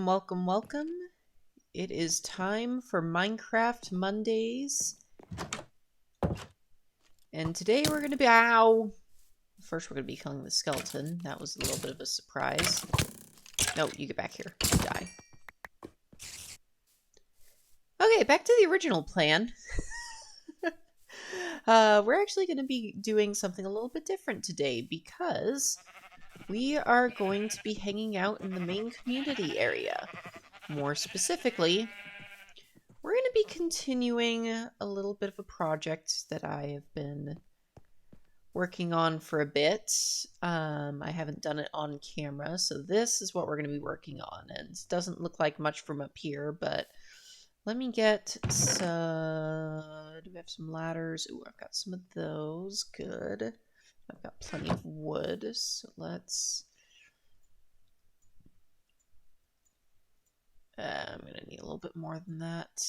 welcome, welcome. It is time for Minecraft Mondays. And today we're going to be... Ow! First we're going to be killing the skeleton. That was a little bit of a surprise. No, you get back here. You die. Okay, back to the original plan. We're actually going to be doing something a little bit different today because we are going to be hanging out in the main community area. More specifically, we're going to be continuing a little bit of a project that I have been working on for a bit. I haven't done it on camera, so this is what we're going to be working on. And it doesn't look like much from up here, but let me get some... Do we have some ladders? Ooh, I've got some of those. Good. I've got plenty of wood, so let's... I'm going to need a little bit more than that.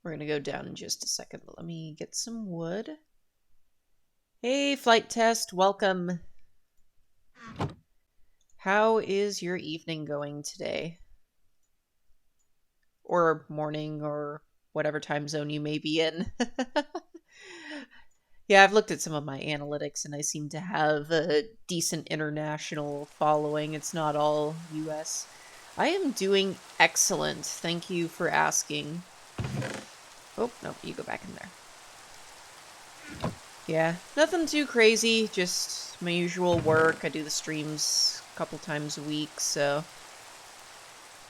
We're going to go down in just a second, but let me get some wood. Hey, Flight Test, welcome. How is your evening going today? Or morning, or whatever time zone you may be in. Yeah, I've looked at some of my analytics, and I seem to have a decent international following. It's not all US. I am doing excellent. Thank you for asking. Oh, no, you go back in there. Yeah, nothing too crazy, just my usual work. I do the streams a couple times a week, so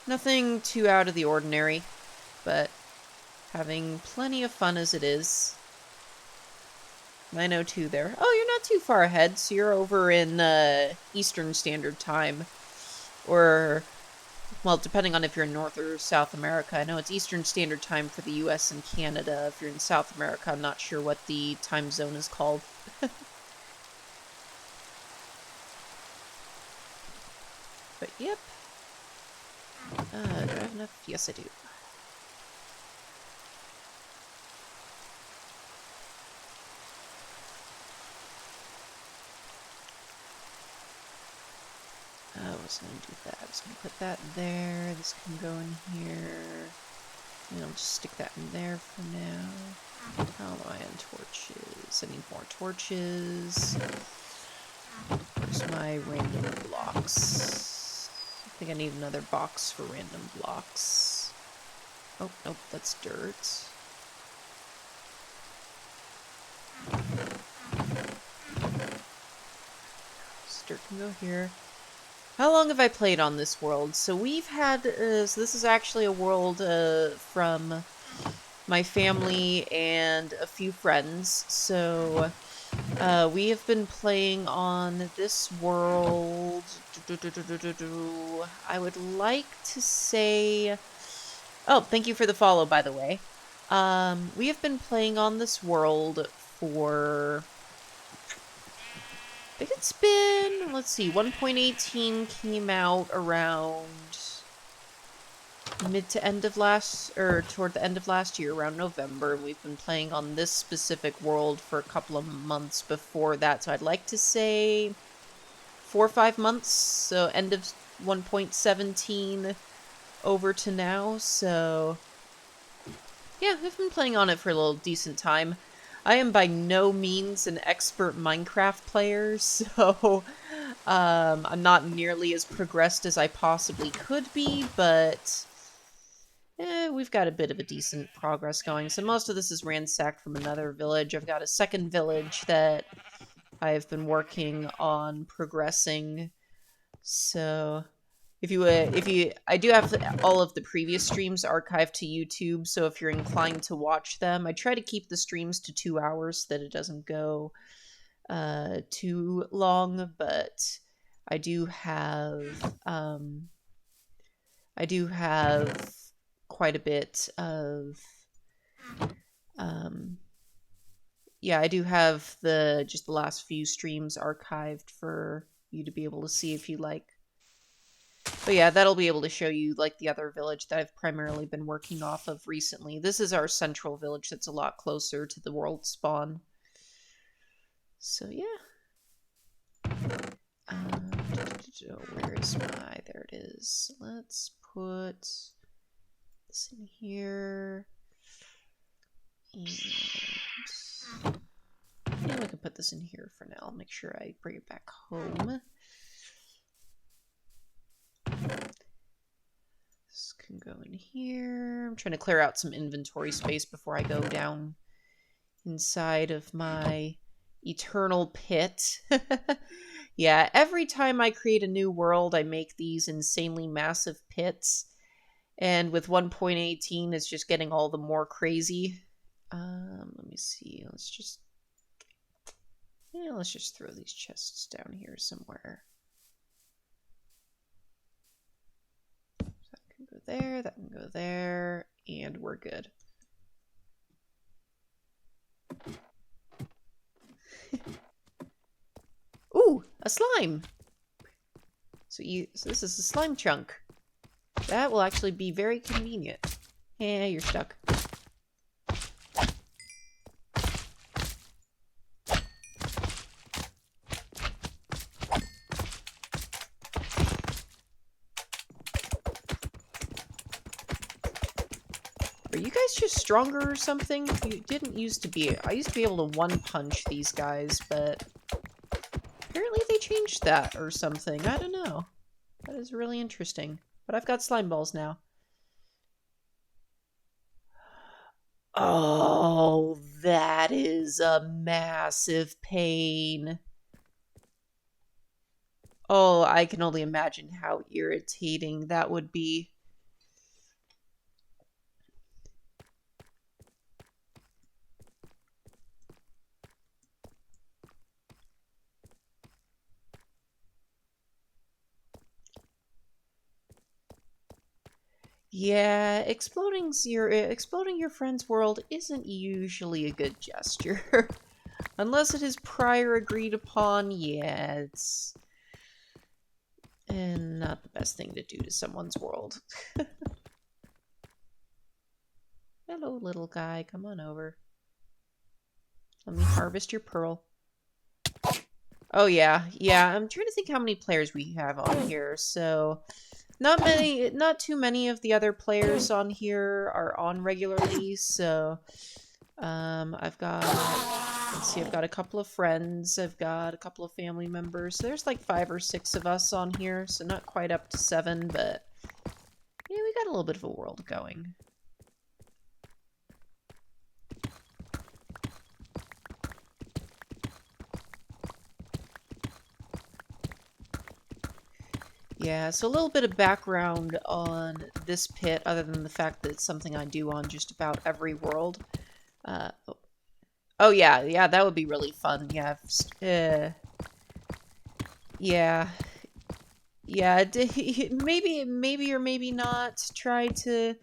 nothing too out of the ordinary, but having plenty of fun as it is. 9:02 there. Oh, you're not too far ahead, so you're over in Eastern Standard Time. Or, well, depending on if you're in North or South America. I know it's Eastern Standard Time for the US and Canada. If you're in South America, I'm not sure what the time zone is called. But, yep. Do I have enough? Yes, I do. I was going to do that. I was going to put that there. This can go in here. And I'll just stick that in there for now. How am I on torches? I need more torches. Where's my random blocks? I think I need another box for random blocks. Oh, nope, that's dirt. Dirt can go here. How long have I played on this world? So we've had, so this is actually a world from my family and a few friends. So we have been playing on this world. I would like to say... Oh, thank you for the follow, by the way. We have been playing on this world for... I think it's been, let's see, 1.18 came out around mid to end of last, or toward the end of last year, around November. We've been playing on this specific world for a couple of months before that, so I'd like to say 4 or 5 months, so end of 1.17 over to now, so yeah, I've been playing on it for a little decent time. I am by no means an expert Minecraft player, so I'm not nearly as progressed as I possibly could be, but we've got a bit of a decent progress going. So most of this is ransacked from another village. I've got a second village that I've been working on progressing. So... I do have all of the previous streams archived to YouTube, so if you're inclined to watch them, I try to keep the streams to 2 hours so that it doesn't go too long, but I do have quite a bit of yeah, I do have just the last few streams archived for you to be able to see if you like. But yeah, that'll be able to show you, like, the other village that I've primarily been working off of recently. This is our central village that's a lot closer to the world spawn. So, yeah. where is my... There it is. Let's put this in here. And yeah, we can put this in here for now. I'll make sure I bring it back home. This can go in here. I'm trying to clear out some inventory space before I go down inside of my eternal pit. Yeah, every time I create a new world, I make these insanely massive pits. And with 1.18, it's just getting all the more crazy. Let me see. Let's just throw these chests down here somewhere. So that can go there, that can go there, and we're good. Ooh, a slime! So this is a slime chunk. That will actually be very convenient. Yeah, you're stuck. Are you guys just stronger or something? You didn't used to be. I used to be able to one-punch these guys, but apparently they changed that or something. I don't know. That is really interesting. But I've got slime balls now. Oh, that is a massive pain. Oh, I can only imagine how irritating that would be. Yeah, exploding your friend's world isn't usually a good gesture. Unless it is prior agreed upon, yeah, it's not the best thing to do to someone's world. Hello, little guy, come on over. Let me harvest your pearl. Oh yeah, I'm trying to think how many players we have on here, so... Not too many of the other players on here are on regularly, so I've got, let's see, I've got a couple of friends, I've got a couple of family members. There's like 5 or 6 of us on here, so not quite up to 7, but yeah, we got a little bit of a world going. Yeah, so a little bit of background on this pit, other than the fact that it's something I do on just about every world. Oh yeah, that would be really fun. Yeah, yeah. Maybe or maybe not. Try to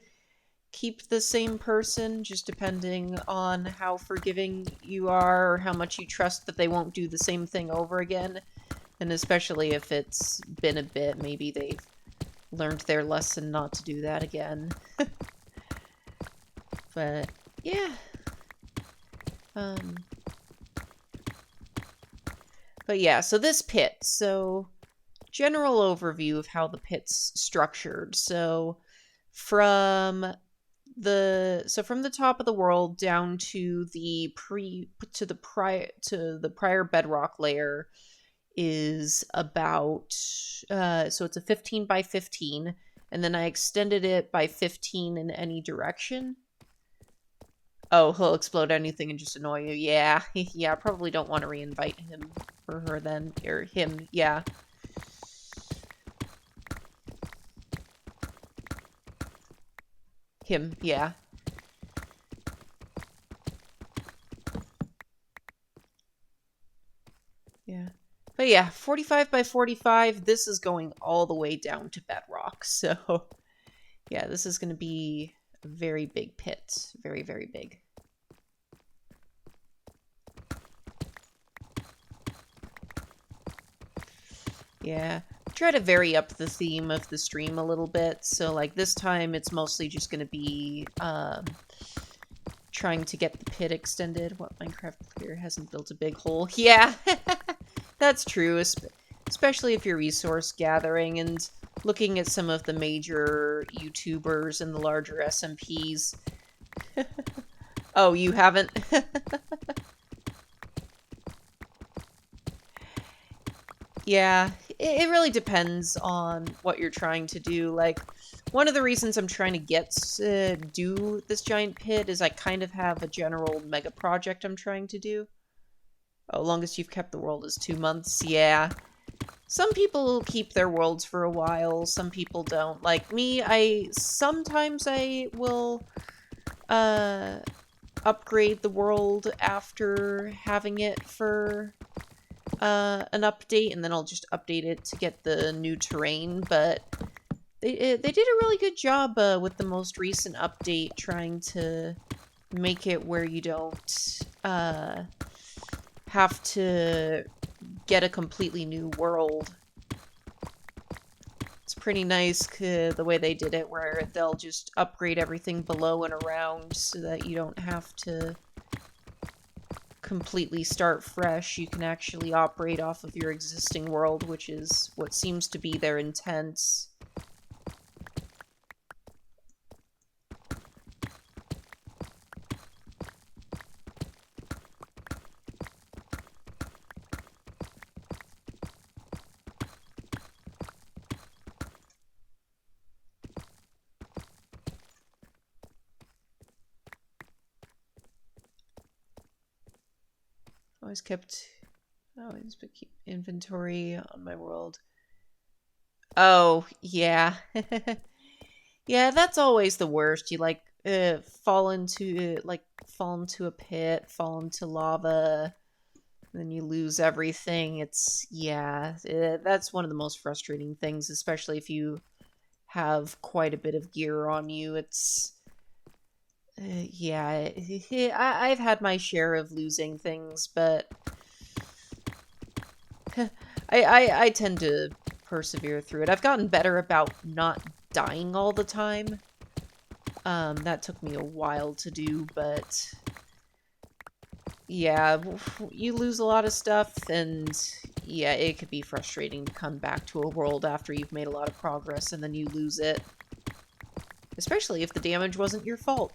keep the same person, just depending on how forgiving you are or how much you trust that they won't do the same thing over again. And especially if it's been a bit, maybe they've learned their lesson not to do that again. But, yeah. But yeah, so this pit. So, general overview of how the pit's structured. So, from the top of the world down to the prior bedrock layer is about so it's a 15 by 15, and then I extended it by 15 in any direction. Oh, he'll explode anything and just annoy you. Yeah, yeah, probably don't want to reinvite him or her then, or him, yeah. Him, yeah. Yeah. But yeah, 45 by 45, this is going all the way down to bedrock. So, yeah, this is going to be a very big pit. Very, very big. Yeah. Try to vary up the theme of the stream a little bit. So, like, this time it's mostly just going to be trying to get the pit extended. What Minecraft player hasn't built a big hole? Yeah, that's true. especially if you're resource gathering and looking at some of the major YouTubers and the larger SMPs. Oh, you haven't? Yeah, it really depends on what you're trying to do. Like, one of the reasons I'm trying to do this giant pit is I kind of have a general mega project I'm trying to do. Oh, longest you've kept the world is 2 months. Yeah. Some people keep their worlds for a while, some people don't. Like me, sometimes I will uh upgrade the world after having it for an update, and then I'll just update it to get the new terrain, but they did a really good job with the most recent update trying to make it where you don't have to get a completely new world. It's pretty nice the way they did it, where they'll just upgrade everything below and around so that you don't have to completely start fresh. You can actually operate off of your existing world, which is what seems to be their intent. Always kept inventory on my world. Oh, yeah. Yeah, that's always the worst. You fall into a pit, fall into lava, then you lose everything. That's one of the most frustrating things, especially if you have quite a bit of gear on you. Yeah, I've had my share of losing things, but I tend to persevere through it. I've gotten better about not dying all the time. That took me a while to do, but yeah, you lose a lot of stuff, and yeah, it could be frustrating to come back to a world after you've made a lot of progress and then you lose it. Especially if the damage wasn't your fault.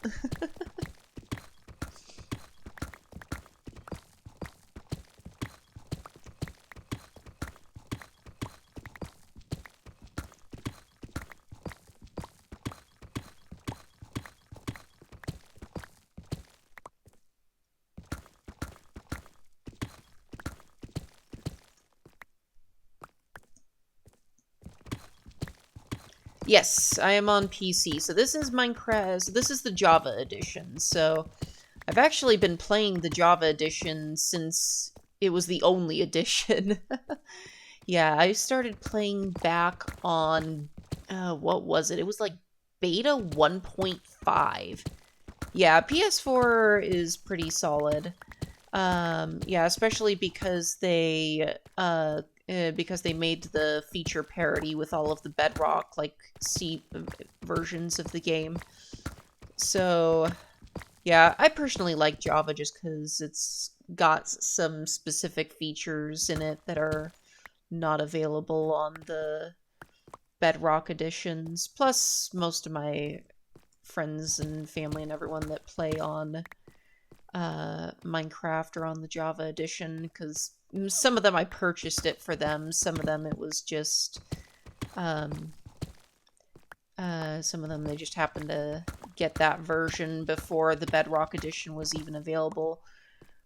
Yes, I am on PC. So this is Minecraft. So this is the Java edition. So I've actually been playing the Java edition since it was the only edition. Yeah, I started playing back on what was it? It was like beta 1.5. Yeah, PS4 is pretty solid. Yeah, especially because they made the feature parity with all of the Bedrock like C versions of the game. So, yeah, I personally like Java just because it's got some specific features in it that are not available on the Bedrock editions. Plus, most of my friends and family and everyone that play on Minecraft are on the Java edition, because some of them I purchased it for them, some of them it was just some of them they just happened to get that version before the Bedrock edition was even available.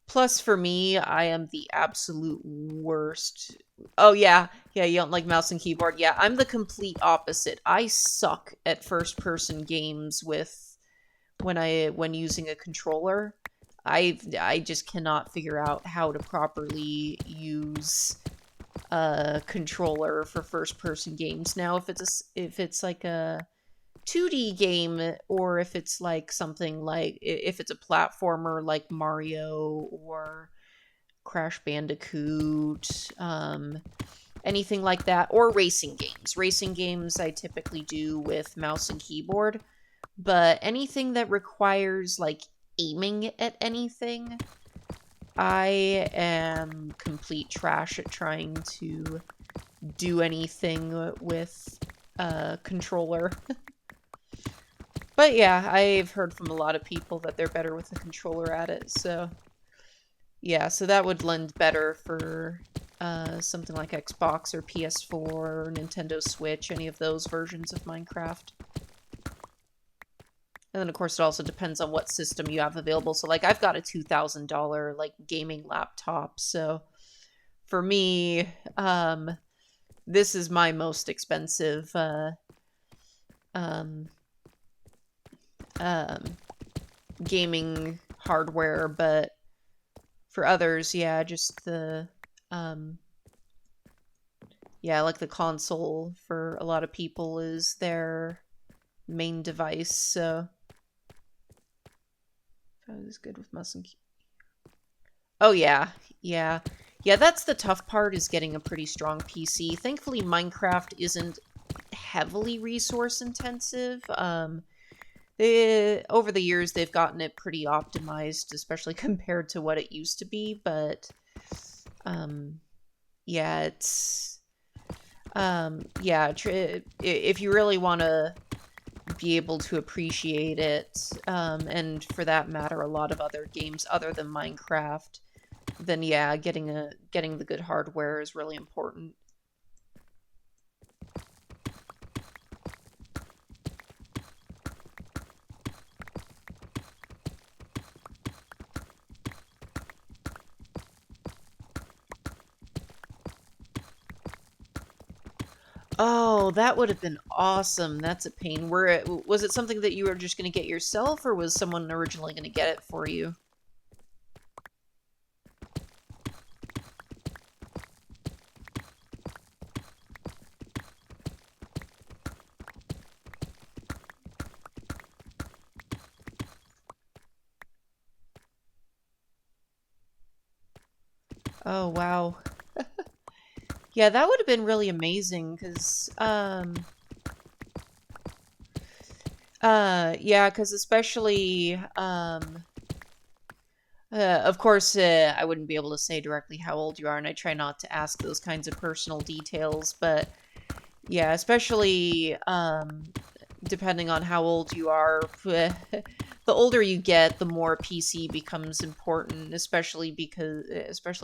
Plus, for me, I am the absolute worst. Oh, yeah. Yeah, you don't like mouse and keyboard. Yeah, I'm the complete opposite. I suck at first-person games when using a controller. I just cannot figure out how to properly use a controller for first-person games. Now, if it's like a 2D game, or if it's like something like if it's a platformer like Mario or Crash Bandicoot, anything like that, or racing games. Racing games I typically do with mouse and keyboard, but anything that requires like aiming at anything, I am complete trash at trying to do anything with a controller. But yeah, I've heard from a lot of people that they're better with a controller at it, so yeah, so that would lend better for something like Xbox or PS4 or Nintendo Switch, any of those versions of Minecraft. And then, of course, it also depends on what system you have available. So, like, I've got a $2,000, like, gaming laptop. So, for me, this is my most expensive, um, um, gaming hardware. But for others, yeah, just um, yeah, like the console for a lot of people is their main device. So, I was good with mouse and oh yeah, yeah. Yeah, that's the tough part is getting a pretty strong PC. Thankfully, Minecraft isn't heavily resource intensive. Over the years, they've gotten it pretty optimized, especially compared to what it used to be. But yeah, it's yeah. If you really want to be able to appreciate it, and for that matter, a lot of other games other than Minecraft, then yeah, getting the good hardware is really important. Oh, that would have been awesome. That's a pain. Was it something that you were just going to get yourself, or was someone originally going to get it for you? Oh, wow. Yeah, that would have been really amazing, because, yeah, because especially, of course, I wouldn't be able to say directly how old you are, and I try not to ask those kinds of personal details, but yeah, especially, depending on how old you are, the older you get, the more PC becomes important, especially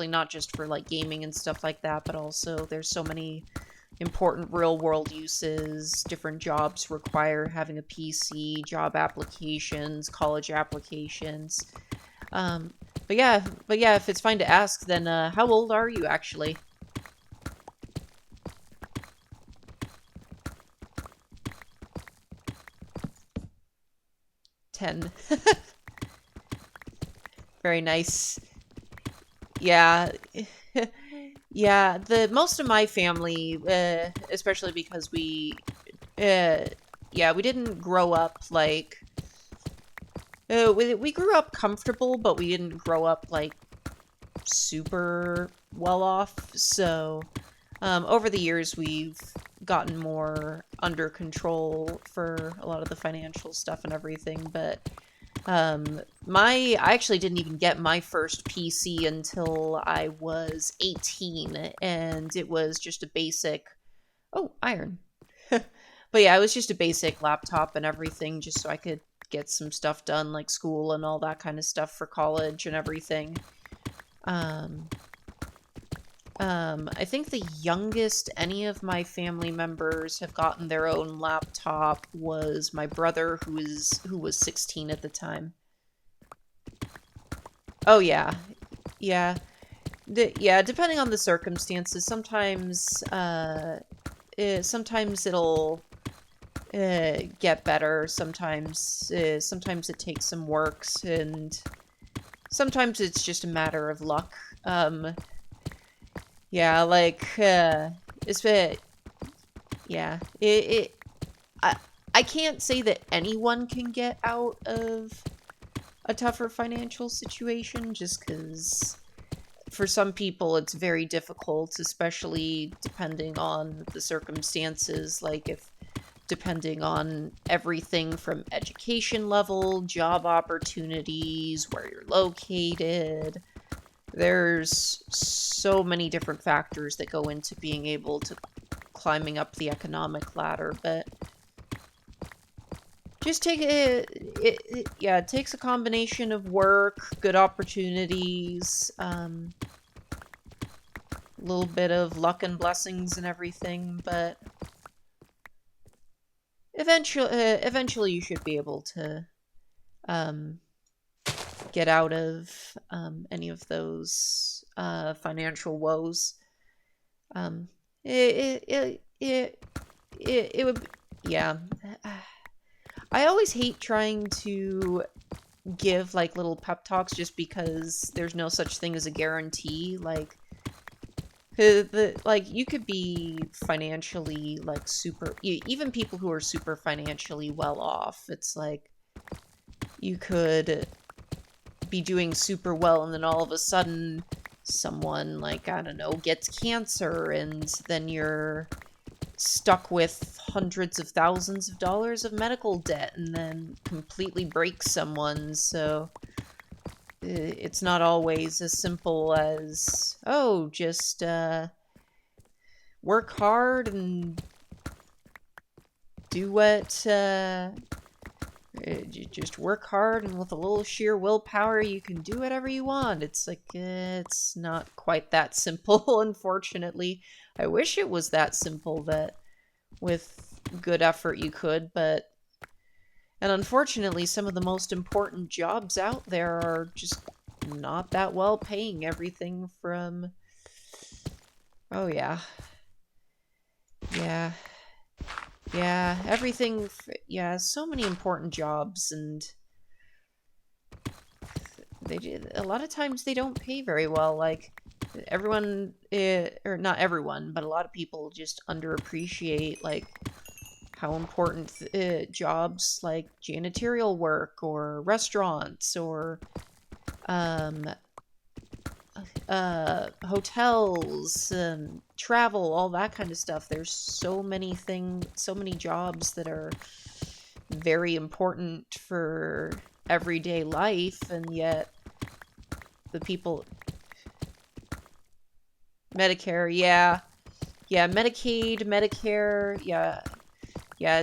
not just for like gaming and stuff like that, but also there's so many important real world uses. Different jobs require having a PC, job applications, college applications. Um, but yeah, if it's fine to ask, then how old are you actually? 10. Very nice. Yeah. Yeah, the most of my family, especially because uh, yeah, we didn't grow up like, we grew up comfortable, but we didn't grow up like super well off. So, over the years, we've gotten more under control for a lot of the financial stuff and everything. But I actually didn't even get my first PC until I was 18, and it was just a basic, oh, iron. But yeah, it was just a basic laptop and everything, just so I could get some stuff done, like school and all that kind of stuff for college and everything. Um, I think the youngest any of my family members have gotten their own laptop was my brother, who was 16 at the time. Oh yeah, yeah, yeah. Depending on the circumstances, sometimes it'll get better. Sometimes it takes some works, and sometimes it's just a matter of luck. Yeah, like it's yeah. I I can't say that anyone can get out of a tougher financial situation, just because for some people it's very difficult, especially depending on the circumstances. Like, if depending on everything from education level, job opportunities, where you're located, there's so many different factors that go into being able to climbing up the economic ladder, but just take yeah, it takes a combination of work, good opportunities, a little bit of luck and blessings and everything, but eventually you should be able to um, get out of any of those financial woes. Um, it, it, it, it would, yeah. I always hate trying to give like little pep talks just because there's no such thing as a guarantee. Like, like you could be financially like even people who are super financially well off. It's like you could be doing super well and then all of a sudden someone like, I don't know, gets cancer and then you're stuck with hundreds of thousands of dollars of medical debt and then completely breaks someone. So it's not always as simple as, oh, just work hard and do what just work hard, and with a little sheer willpower you can do whatever you want. It's like it's not quite that simple. Unfortunately, I wish it was that simple, that with good effort you could, but and unfortunately some of the most important jobs out there are just not that well paying. Everything from, oh yeah, yeah, yeah, everything, yeah, so many important jobs, and a lot of times they don't pay very well. Like everyone, or not everyone, but a lot of people just underappreciate like how important jobs like janitorial work or restaurants or um, hotels, travel, all that kind of stuff. There's so many jobs that are very important for everyday life, and yet the people, Medicare, yeah, yeah, Medicaid, Medicare, yeah, yeah,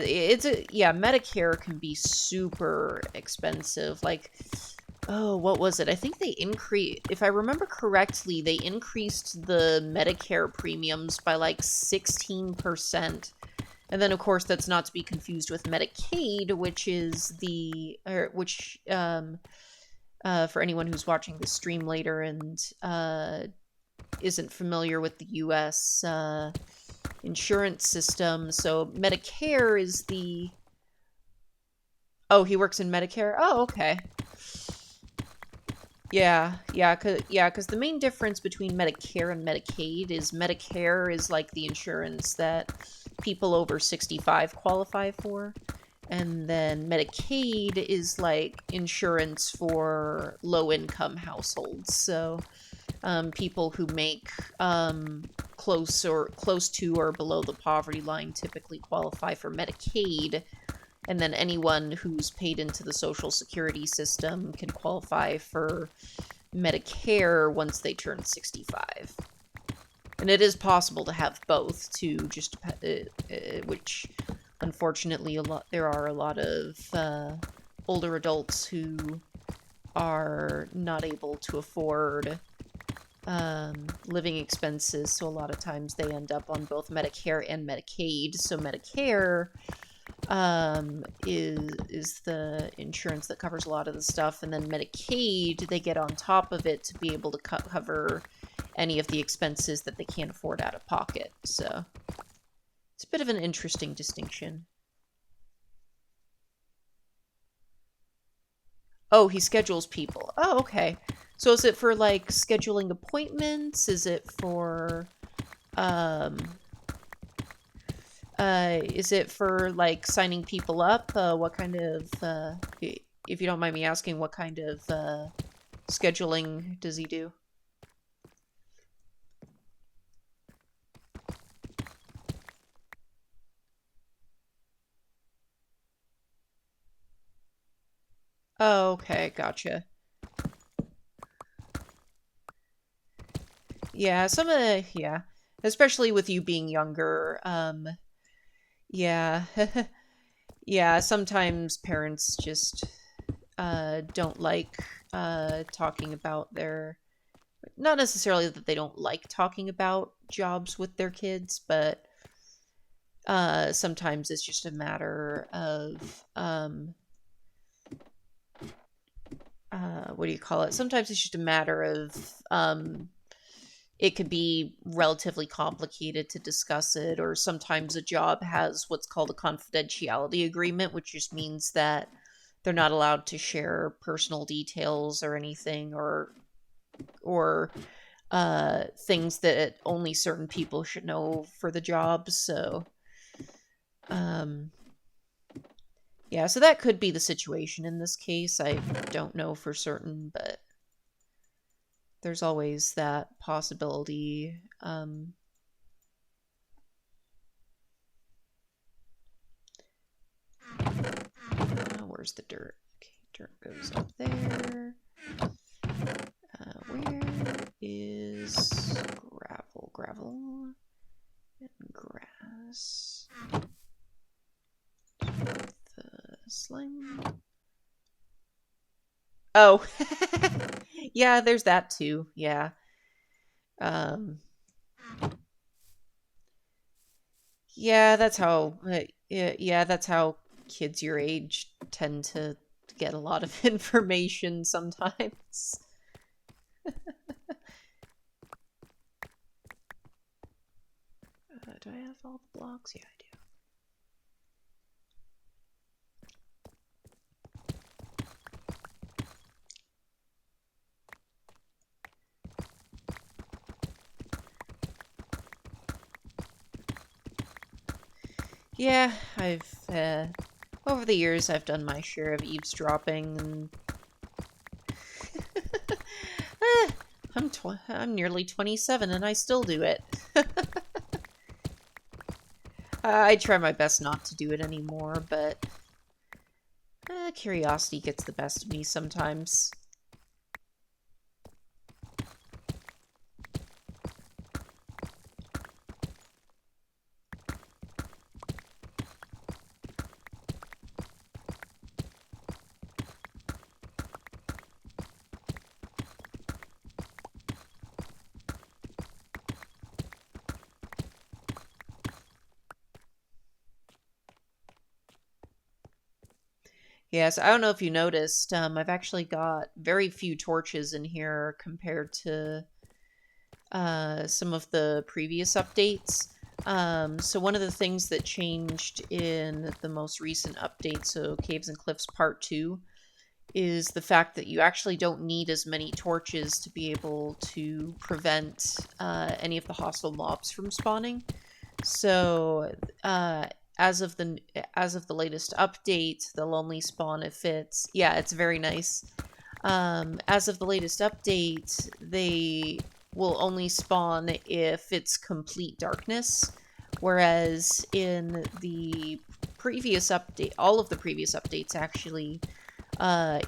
yeah, Medicare can be super expensive. Like, oh, what was it? I think they increased, if I remember correctly, they increased the Medicare premiums by like 16%. And then, of course, that's not to be confused with Medicaid, which is for anyone who's watching this stream later and isn't familiar with the U.S. Insurance system. So Medicare is the... Oh, he works in Medicare? Oh, okay. Yeah, cause the main difference between Medicare and Medicaid is Medicare is like the insurance that people over 65 qualify for, and then Medicaid is like insurance for low-income households. So, people who make close to or below the poverty line typically qualify for Medicaid, and then anyone who's paid into the Social Security system can qualify for Medicare once they turn 65. And it is possible to have both, too, just which unfortunately there are a lot of older adults who are not able to afford living expenses, so a lot of times they end up on both Medicare and Medicaid. So Medicare is the insurance that covers a lot of the stuff, and then Medicaid, they get on top of it to be able to cover any of the expenses that they can't afford out of pocket. So it's a bit of an interesting distinction. Oh, he schedules people. Oh, okay. So is it for like scheduling appointments? Is it for um is it for like signing people up? What kind of if you don't mind me asking, what kind of scheduling does he do? Oh, okay, gotcha. Yeah, yeah. Especially with you being younger. Yeah. Yeah, sometimes parents just don't like talking about their, not necessarily that they don't like talking about jobs with their kids, but sometimes it's just a matter of what do you call it? Sometimes it's just a matter of it could be relatively complicated to discuss it, or sometimes a job has what's called a confidentiality agreement, which just means that they're not allowed to share personal details or anything, or things that only certain people should know for the job. So, um, yeah, so that could be the situation in this case. I don't know for certain, but there's always that possibility. Where's the dirt? Okay, dirt goes up there. Where is gravel? Gravel and grass. The slime. Oh, yeah, there's that too. Yeah. Um, yeah, that's how. Yeah, that's how kids your age tend to get a lot of information sometimes. Do I have all the blocks? Yeah, I do. Yeah, I've over the years I've done my share of eavesdropping, and I'm nearly 27 and I still do it. I try my best not to do it anymore, but curiosity gets the best of me sometimes. Yes, I don't know if you noticed, I've actually got very few torches in here compared to some of the previous updates. So one of the things that changed in the most recent update, so Caves and Cliffs Part 2, is the fact that you actually don't need as many torches to be able to prevent any of the hostile mobs from spawning. So as of the latest update, they'll only spawn if it's, yeah, it's very nice. As of the latest update, they will only spawn if it's complete darkness, whereas in the previous update, all of the previous updates actually,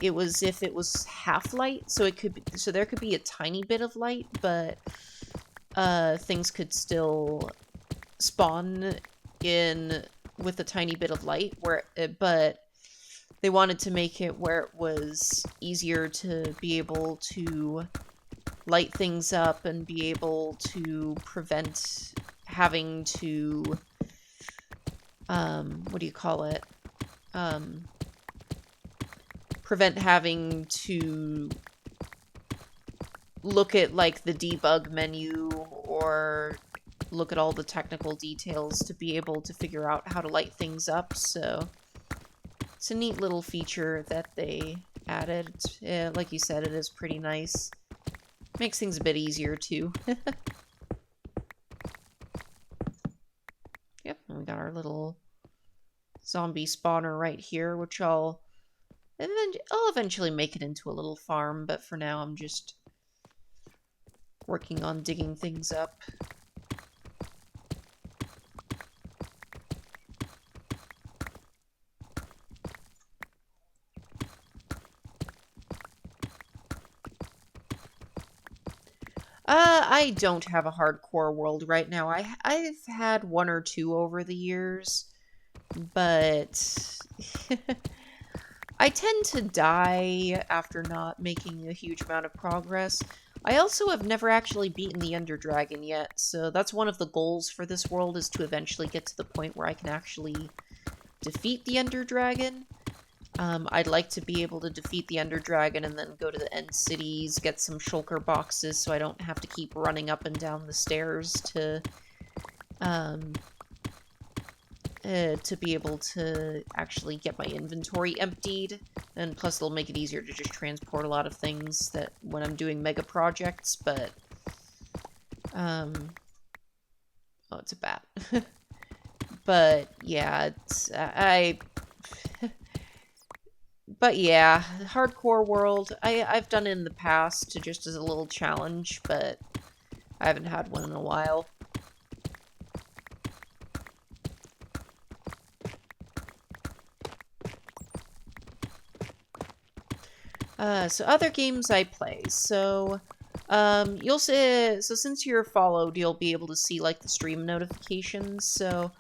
it was if it was half light, so it could be, so there could be a tiny bit of light, but things could still spawn in with a tiny bit of light, where but they wanted to make it where it was easier to be able to light things up and be able to prevent having to what do you call it, prevent having to look at like the debug menu or look at all the technical details to be able to figure out how to light things up. So it's a neat little feature that they added. Like you said, it is pretty nice. Makes things a bit easier too. Yep, and we got our little zombie spawner right here, which I'll eventually make it into a little farm, but for now I'm just working on digging things up. I don't have a hardcore world right now. I've had one or two over the years, but I tend to die after not making a huge amount of progress. I also have never actually beaten the Ender Dragon yet, so that's one of the goals for this world, is to eventually get to the point where I can actually defeat the Ender Dragon. I'd like to be able to defeat the Ender Dragon and then go to the end cities, get some shulker boxes so I don't have to keep running up and down the stairs um, to be able to actually get my inventory emptied. And plus it'll make it easier to just transport a lot of things that when I'm doing mega projects, but oh, it's a bat. But yeah, but yeah, hardcore world, I've done it in the past to just as a little challenge, but I haven't had one in a while. So other games I play. So, you'll see, so since you're followed, you'll be able to see, like, the stream notifications. So,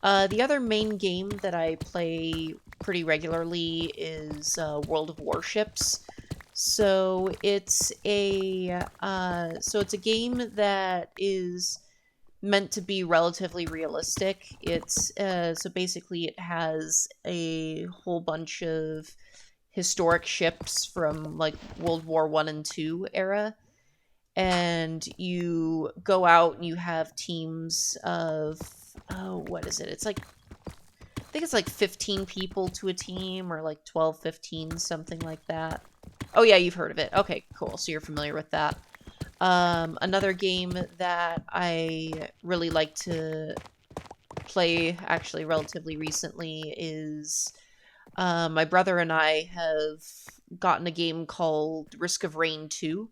the other main game that I play pretty regularly is, World of Warships. So it's a game that is meant to be relatively realistic. So basically it has a whole bunch of historic ships from like World War One and Two era, and you go out and you have teams of, oh, what is it? It's like, I think it's like 15 people to a team, or like 12, 15, something like that. Oh yeah, you've heard of it. Okay, cool. So you're familiar with that. Another game that I really like to play, actually relatively recently, is my brother and I have gotten a game called Risk of Rain 2.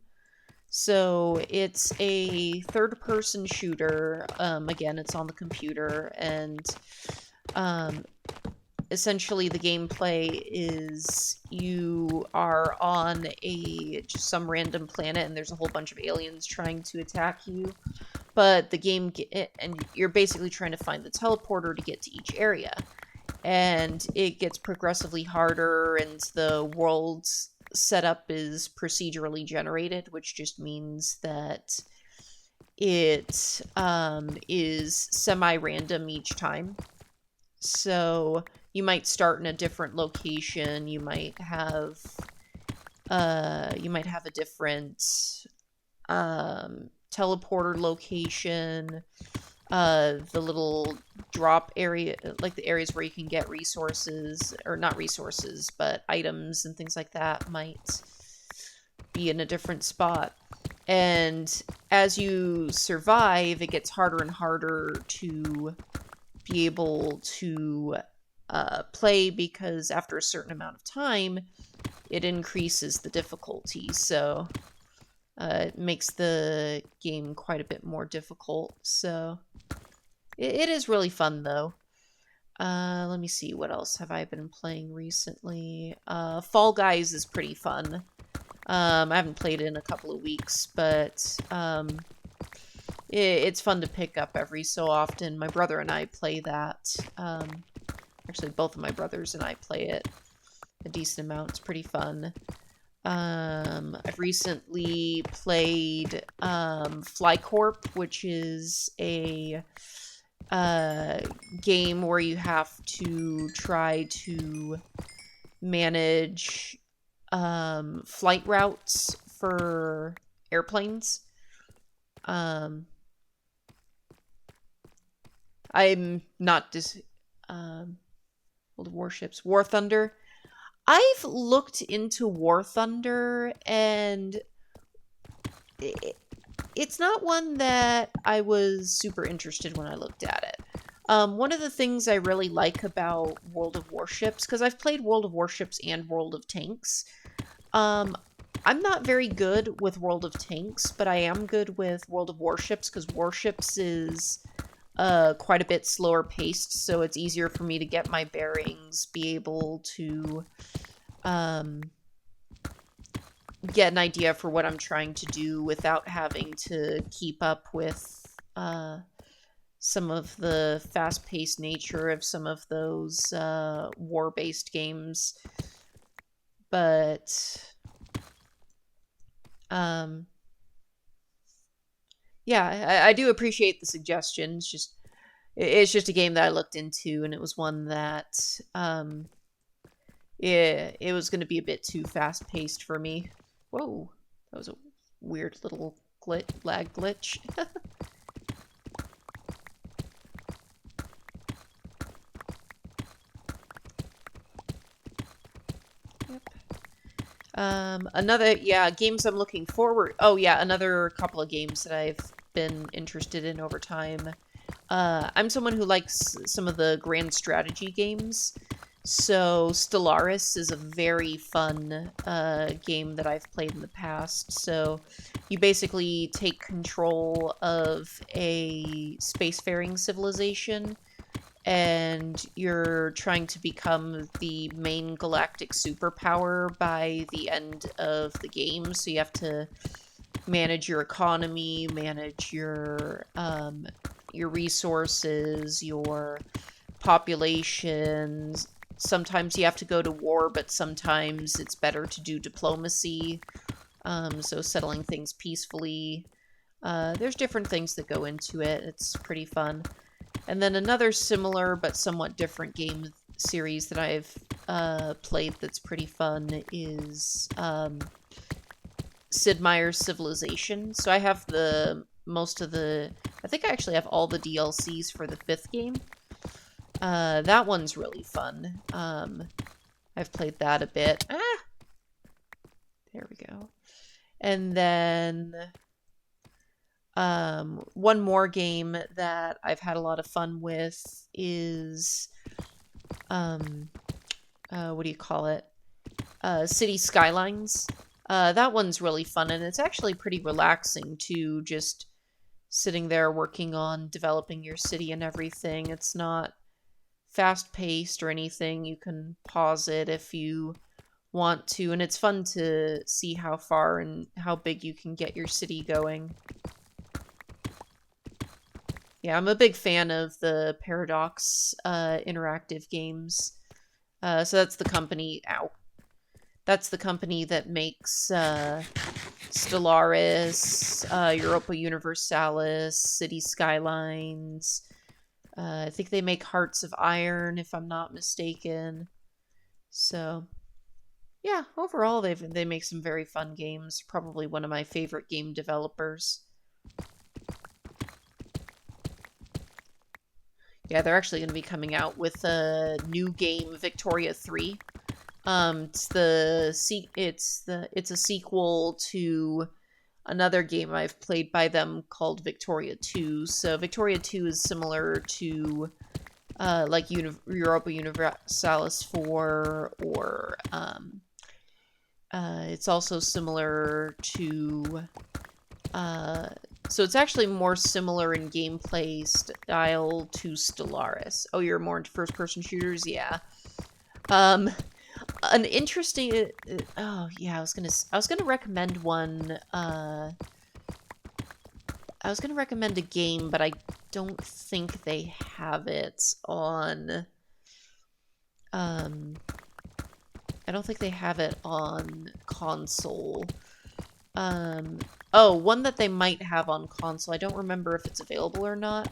So it's a third-person shooter. Again, it's on the computer, and um, essentially the gameplay is you are on just some random planet, and there's a whole bunch of aliens trying to attack you. But the game, and you're basically trying to find the teleporter to get to each area. And it gets progressively harder, and the world's setup is procedurally generated, which just means that it is semi-random each time. So you might start in a different location, you might have a different teleporter location, the little drop area, like the areas where you can get resources, or not resources, but items and things like that, might be in a different spot. And as you survive, it gets harder and harder to be able to play, because after a certain amount of time, it increases the difficulty. So it makes the game quite a bit more difficult. So it is really fun, though. Let me see, what else have I been playing recently? Fall Guys is pretty fun. I haven't played it in a couple of weeks, but it's fun to pick up every so often. My brother and I play that. Actually, both of my brothers and I play it a decent amount. It's pretty fun. I've recently played Flycorp, which is a game where you have to try to manage flight routes for airplanes. I'm not World of Warships, War Thunder. I've looked into War Thunder, and it's not one that I was super interested when I looked at it. One of the things I really like about World of Warships, because I've played World of Warships and World of Tanks, I'm not very good with World of Tanks, but I am good with World of Warships, because Warships is quite a bit slower paced, so it's easier for me to get my bearings, be able to get an idea for what I'm trying to do without having to keep up with some of the fast-paced nature of some of those war-based games. But yeah, I do appreciate the suggestions. It's just a game that I looked into, and it was one that it was going to be a bit too fast-paced for me. Whoa, that was a weird little lag glitch. Another, yeah, games I'm looking forward. Oh, yeah, another couple of games that I've been interested in over time. I'm someone who likes some of the grand strategy games. So Stellaris is a very fun game that I've played in the past. So you basically take control of a spacefaring civilization, and you're trying to become the main galactic superpower by the end of the game. So you have to manage your economy, manage your resources, your populations. Sometimes you have to go to war, but sometimes it's better to do diplomacy. So settling things peacefully. There's different things that go into it. It's pretty fun. And then another similar but somewhat different game series that I've played that's pretty fun is Sid Meier's Civilization. So I have I think I actually have all the DLCs for the 5th game. That one's really fun. I've played that a bit. There we go. And then one more game that I've had a lot of fun with is what do you call it? City Skylines. That one's really fun, and it's actually pretty relaxing too, just sitting there working on developing your city and everything. It's not fast-paced or anything. You can pause it if you want to, and it's fun to see how far and how big you can get your city going. Yeah, I'm a big fan of the Paradox interactive games. So that's the company. Ow. That's the company that makes Stellaris, Europa Universalis, City Skylines. I think they make Hearts of Iron, if I'm not mistaken. So, yeah, overall they make some very fun games. Probably one of my favorite game developers. Yeah, they're actually going to be coming out with a new game, Victoria 3. It's a sequel to another game I've played by them called Victoria 2. So Victoria 2 is similar to like Europa Universalis 4, or it's also similar to so it's actually more similar in gameplay style to Stellaris. Oh, you're more into first-person shooters? Yeah. An interesting... oh, yeah, I was gonna recommend one... I was gonna recommend a game, but I don't think they have it on... I don't think they have it on console. Oh, one that they might have on console. I don't remember if it's available or not.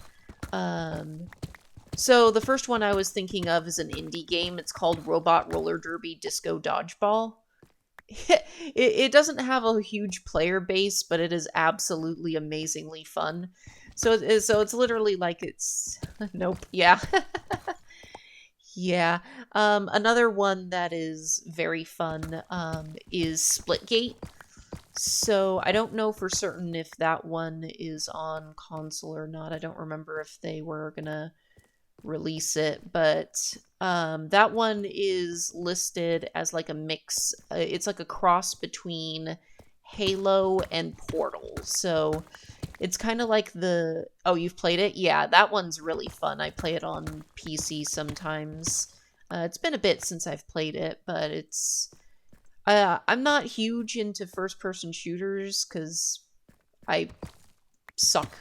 So the first one I was thinking of is an indie game. It's called Robot Roller Derby Disco Dodgeball. It doesn't have a huge player base, but it is absolutely amazingly fun. So it's literally like it's... Nope. Yeah. Yeah. Another one that is very fun is Splitgate. So I don't know for certain if that one is on console or not. I don't remember if they were gonna release it, but that one is listed as like a mix. It's like a cross between Halo and Portal. So it's kind of like the... Oh, you've played it? Yeah, that one's really fun. I play it on PC sometimes. It's been a bit since I've played it, but it's... I'm not huge into first-person shooters because I suck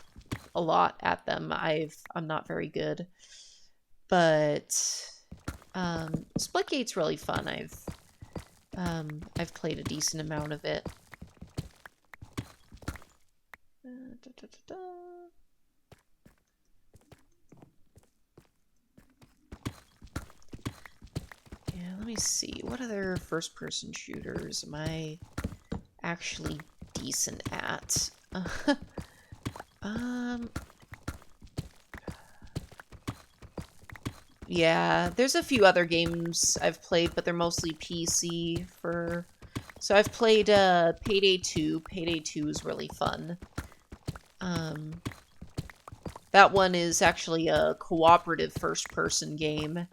a lot at them. I'm not very good. But Splitgate's really fun. I've played a decent amount of it. Yeah, let me see. What other first-person shooters am I actually decent at? Yeah, there's a few other games I've played, but they're mostly PC for... So I've played Payday 2. Payday 2 is really fun. That one is actually a cooperative first-person game.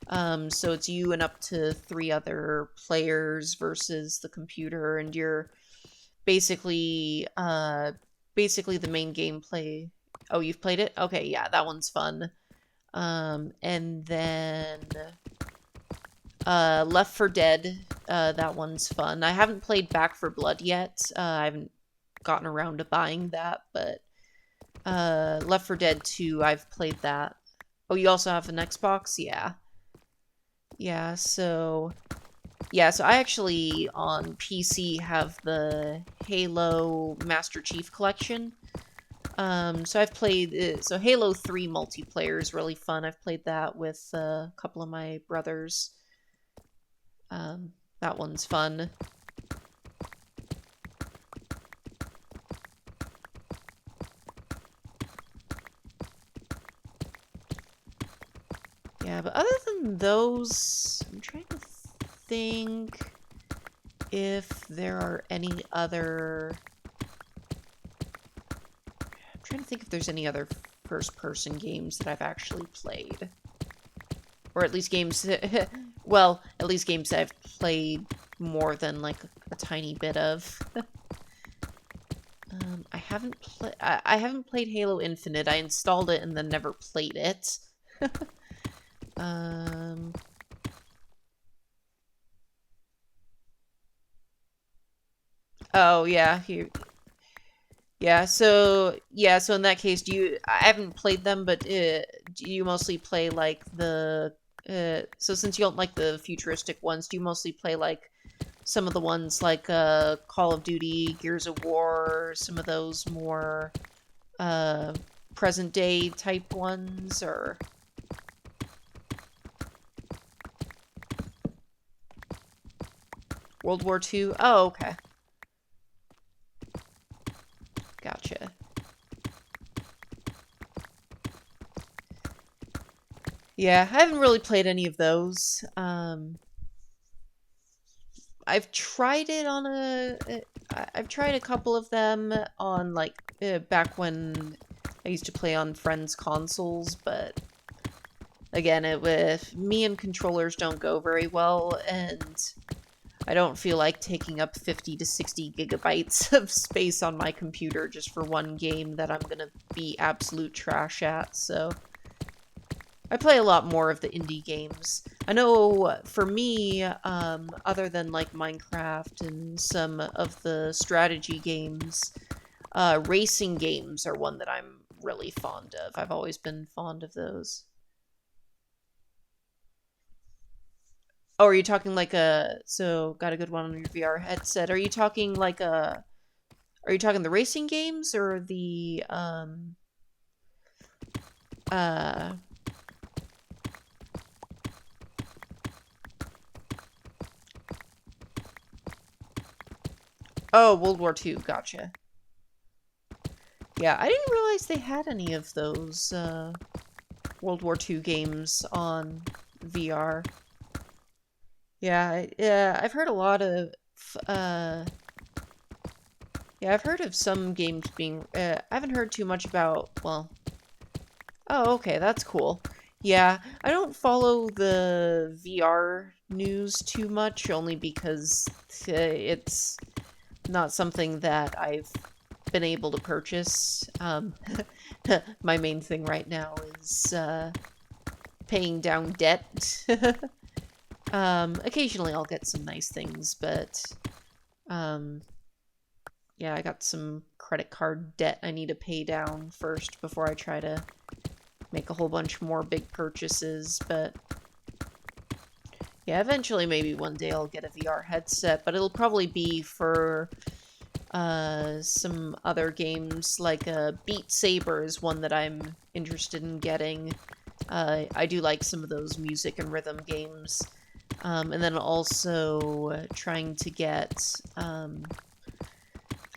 So it's you and up to 3 other players versus the computer, and you're basically the main gameplay. Oh, you've played it? Okay, yeah, that one's fun. And then Left 4 Dead, that one's fun. I haven't played Back 4 Blood yet. I haven't gotten around to buying that, but Left 4 Dead 2, I've played that. Oh, you also have an Xbox? Yeah. Yeah, so I actually on PC have the Halo Master Chief Collection. So I've played, so Halo 3 multiplayer is really fun. I've played that with a couple of my brothers. That one's fun. Yeah, but other than those, I'm trying to think if there are any other... I'm trying to think if there's any other first-person games that I've actually played. Or at least games that... well, at least games that I've played more than, like, a tiny bit of. I haven't played Halo Infinite. I installed it and then never played it. Oh, yeah, here... Yeah, so in that case, I haven't played them, but do you mostly play like so since you don't like the futuristic ones, do you mostly play like some of the ones like Call of Duty, Gears of War, some of those more present day type ones, or World War II? Oh, okay. Gotcha. Yeah, I haven't really played any of those. I've tried it on I've tried a couple of them on, like, back when I used to play on friends' consoles, but again, with me and controllers don't go very well, and I don't feel like taking up 50 to 60 gigabytes of space on my computer just for one game that I'm gonna be absolute trash at, so... I play a lot more of the indie games. I know for me, other than like Minecraft and some of the strategy games, racing games are one that I'm really fond of. I've always been fond of those. Oh, are you talking like so got a good one on your VR headset. Are you talking like are you talking the racing games or the, oh, World War II, gotcha. Yeah, I didn't realize they had any of those, World War II games on VR. Yeah, I've heard a lot of, yeah, I've heard of some games being, I haven't heard too much about, well, oh, okay, that's cool. Yeah, I don't follow the VR news too much, only because it's not something that I've been able to purchase. My main thing right now is paying down debt. Occasionally I'll get some nice things, but yeah, I got some credit card debt I need to pay down first before I try to make a whole bunch more big purchases, but yeah, eventually maybe one day I'll get a VR headset, but it'll probably be for some other games, like Beat Saber is one that I'm interested in getting. I do like some of those music and rhythm games. And then also trying to get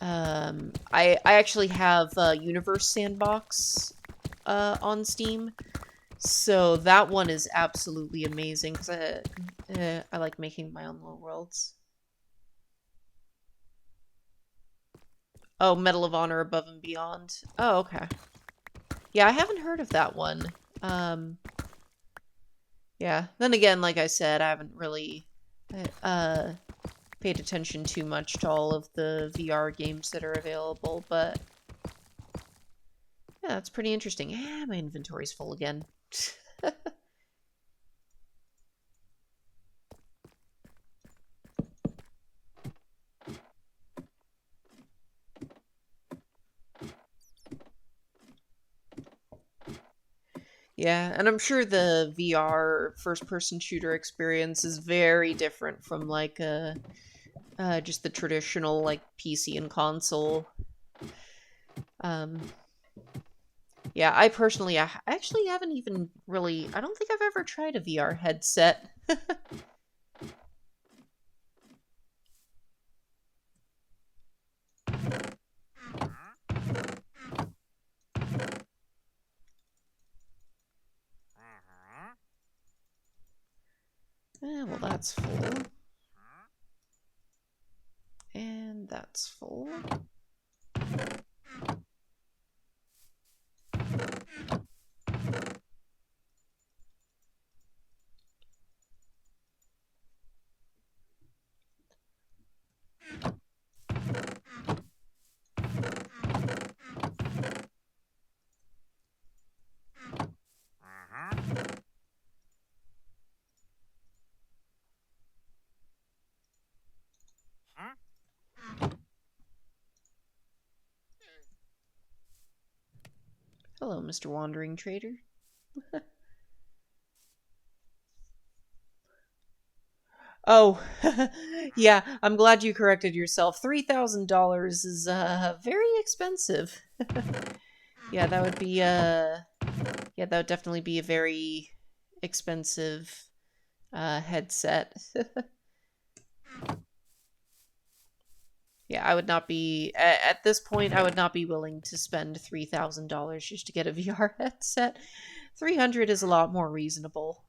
I actually have Universe Sandbox on Steam, so that one is absolutely amazing because I like making my own little worlds. Oh, Medal of Honor Above and Beyond. Oh, okay. Yeah, I haven't heard of that one. Um, yeah. Then again, like I said, I haven't really uh paid attention too much to all of the VR games that are available, but yeah, that's pretty interesting. Yeah, my inventory's full again. Yeah, and I'm sure the VR first-person shooter experience is very different from like just the traditional like PC and console. Um, yeah, I personally, I actually haven't even really. I don't think I've ever tried a VR headset. Well, that's full, and that's full. Hello, Mr. Wandering Trader. Oh, yeah, I'm glad you corrected yourself. $3,000 is very expensive. Yeah, that would be yeah, that would definitely be a very expensive headset. Yeah, I would not be at this point I would not be willing to spend $3,000 just to get a VR headset. 300 is a lot more reasonable.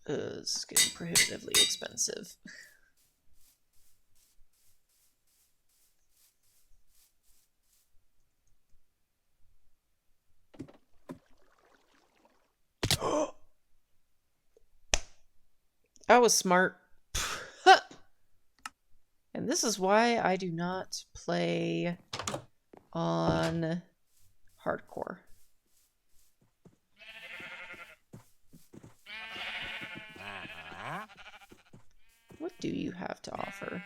It's getting prohibitively expensive. That was smart. And this is why I do not play on hardcore. What do you have to offer?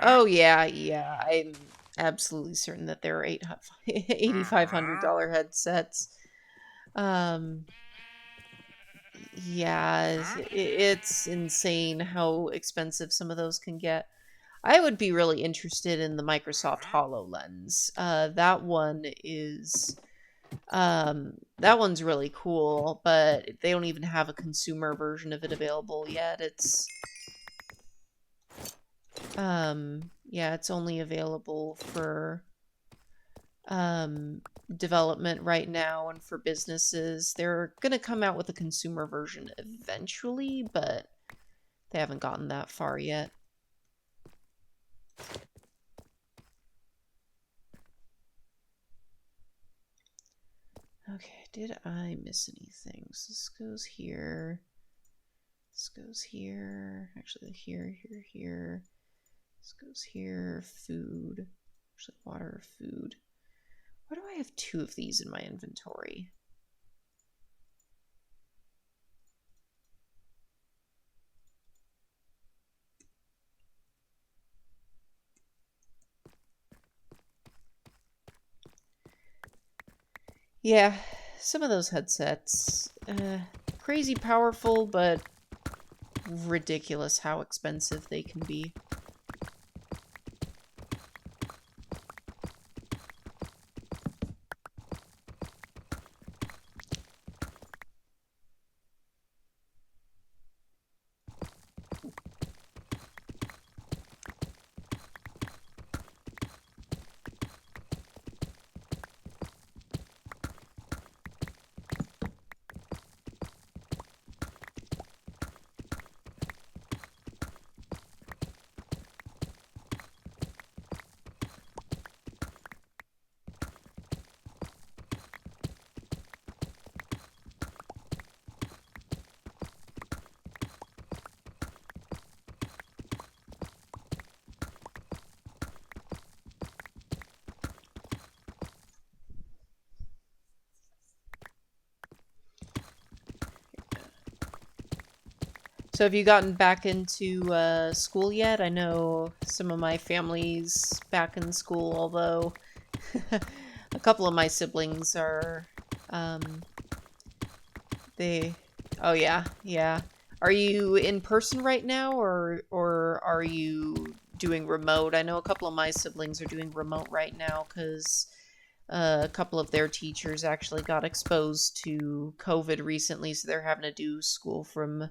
Oh, yeah, yeah. I'm absolutely certain that there are $8,500 headsets. Um, yeah, it's insane how expensive some of those can get. I would be really interested in the Microsoft HoloLens. That one's really cool, but they don't even have a consumer version of it available yet. Yeah, it's only available for development right now and for businesses. They're gonna come out with a consumer version eventually, but they haven't gotten that far yet. Okay, did I miss anything? So this goes here. This goes here. Actually, here, here, here. This goes here. Food. Actually, water, food. Why do I have 2 of these in my inventory? Yeah, some of those headsets. Crazy powerful, but ridiculous how expensive they can be. So have you gotten back into school yet? I know some of my family's back in school, although a couple of my siblings are, um, they, oh yeah, yeah. Are you in person right now, or are you doing remote? I know a couple of my siblings are doing remote right now because a couple of their teachers actually got exposed to COVID recently, so they're having to do school from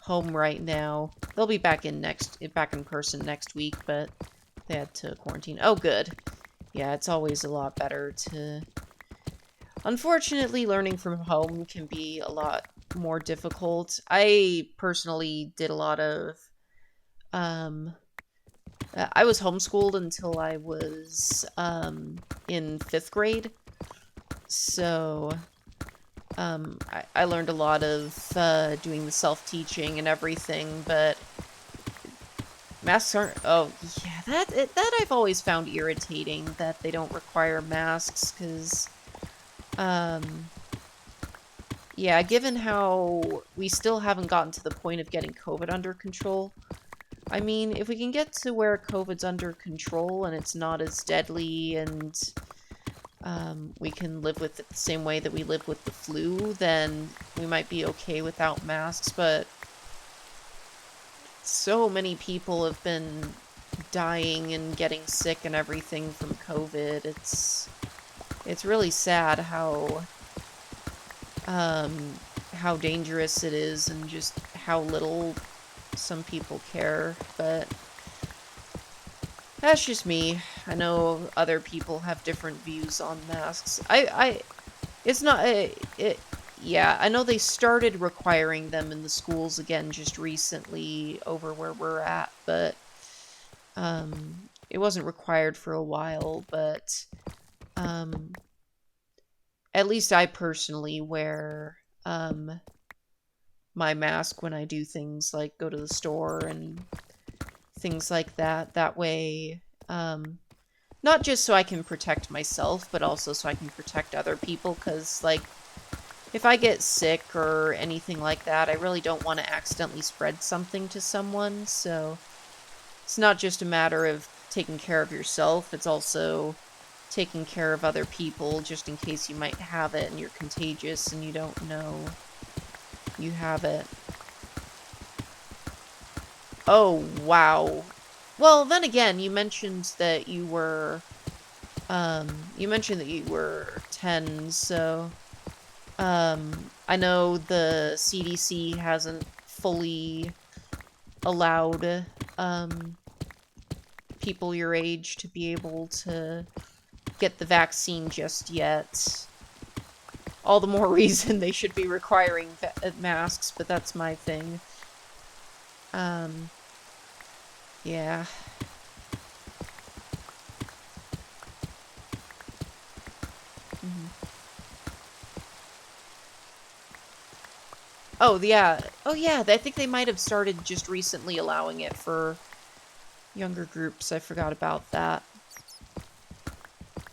home right now. They'll be back in person next week, but they had to quarantine. Oh, good. Yeah, it's always a lot better to... Unfortunately, learning from home can be a lot more difficult. I personally did a lot of... Um, I was homeschooled until I was in 5th grade. So I learned a lot of doing the self-teaching and everything, but masks aren't... Oh, yeah, that I've always found irritating, that they don't require masks, because, yeah, given how we still haven't gotten to the point of getting COVID under control, I mean, if we can get to where COVID's under control and it's not as deadly and we can live with it the same way that we live with the flu, then we might be okay without masks, but so many people have been dying and getting sick and everything from COVID. It's really sad how dangerous it is and just how little some people care, but that's just me. I know other people have different views on masks. It's not, yeah, I know they started requiring them in the schools again just recently over where we're at, but, it wasn't required for a while, but, at least I personally wear, my mask when I do things like go to the store and things like that. That way, not just so I can protect myself, but also so I can protect other people, because, like, if I get sick or anything like that, I really don't want to accidentally spread something to someone, so it's not just a matter of taking care of yourself, it's also taking care of other people, just in case you might have it and you're contagious and you don't know you have it. Oh, wow. Well, then again, you mentioned that you were 10, so, I know the CDC hasn't fully allowed, people your age to be able to get the vaccine just yet. All the more reason they should be requiring masks, but that's my thing. Yeah. Oh, yeah. Oh, yeah. I think they might have started just recently allowing it for younger groups. I forgot about that.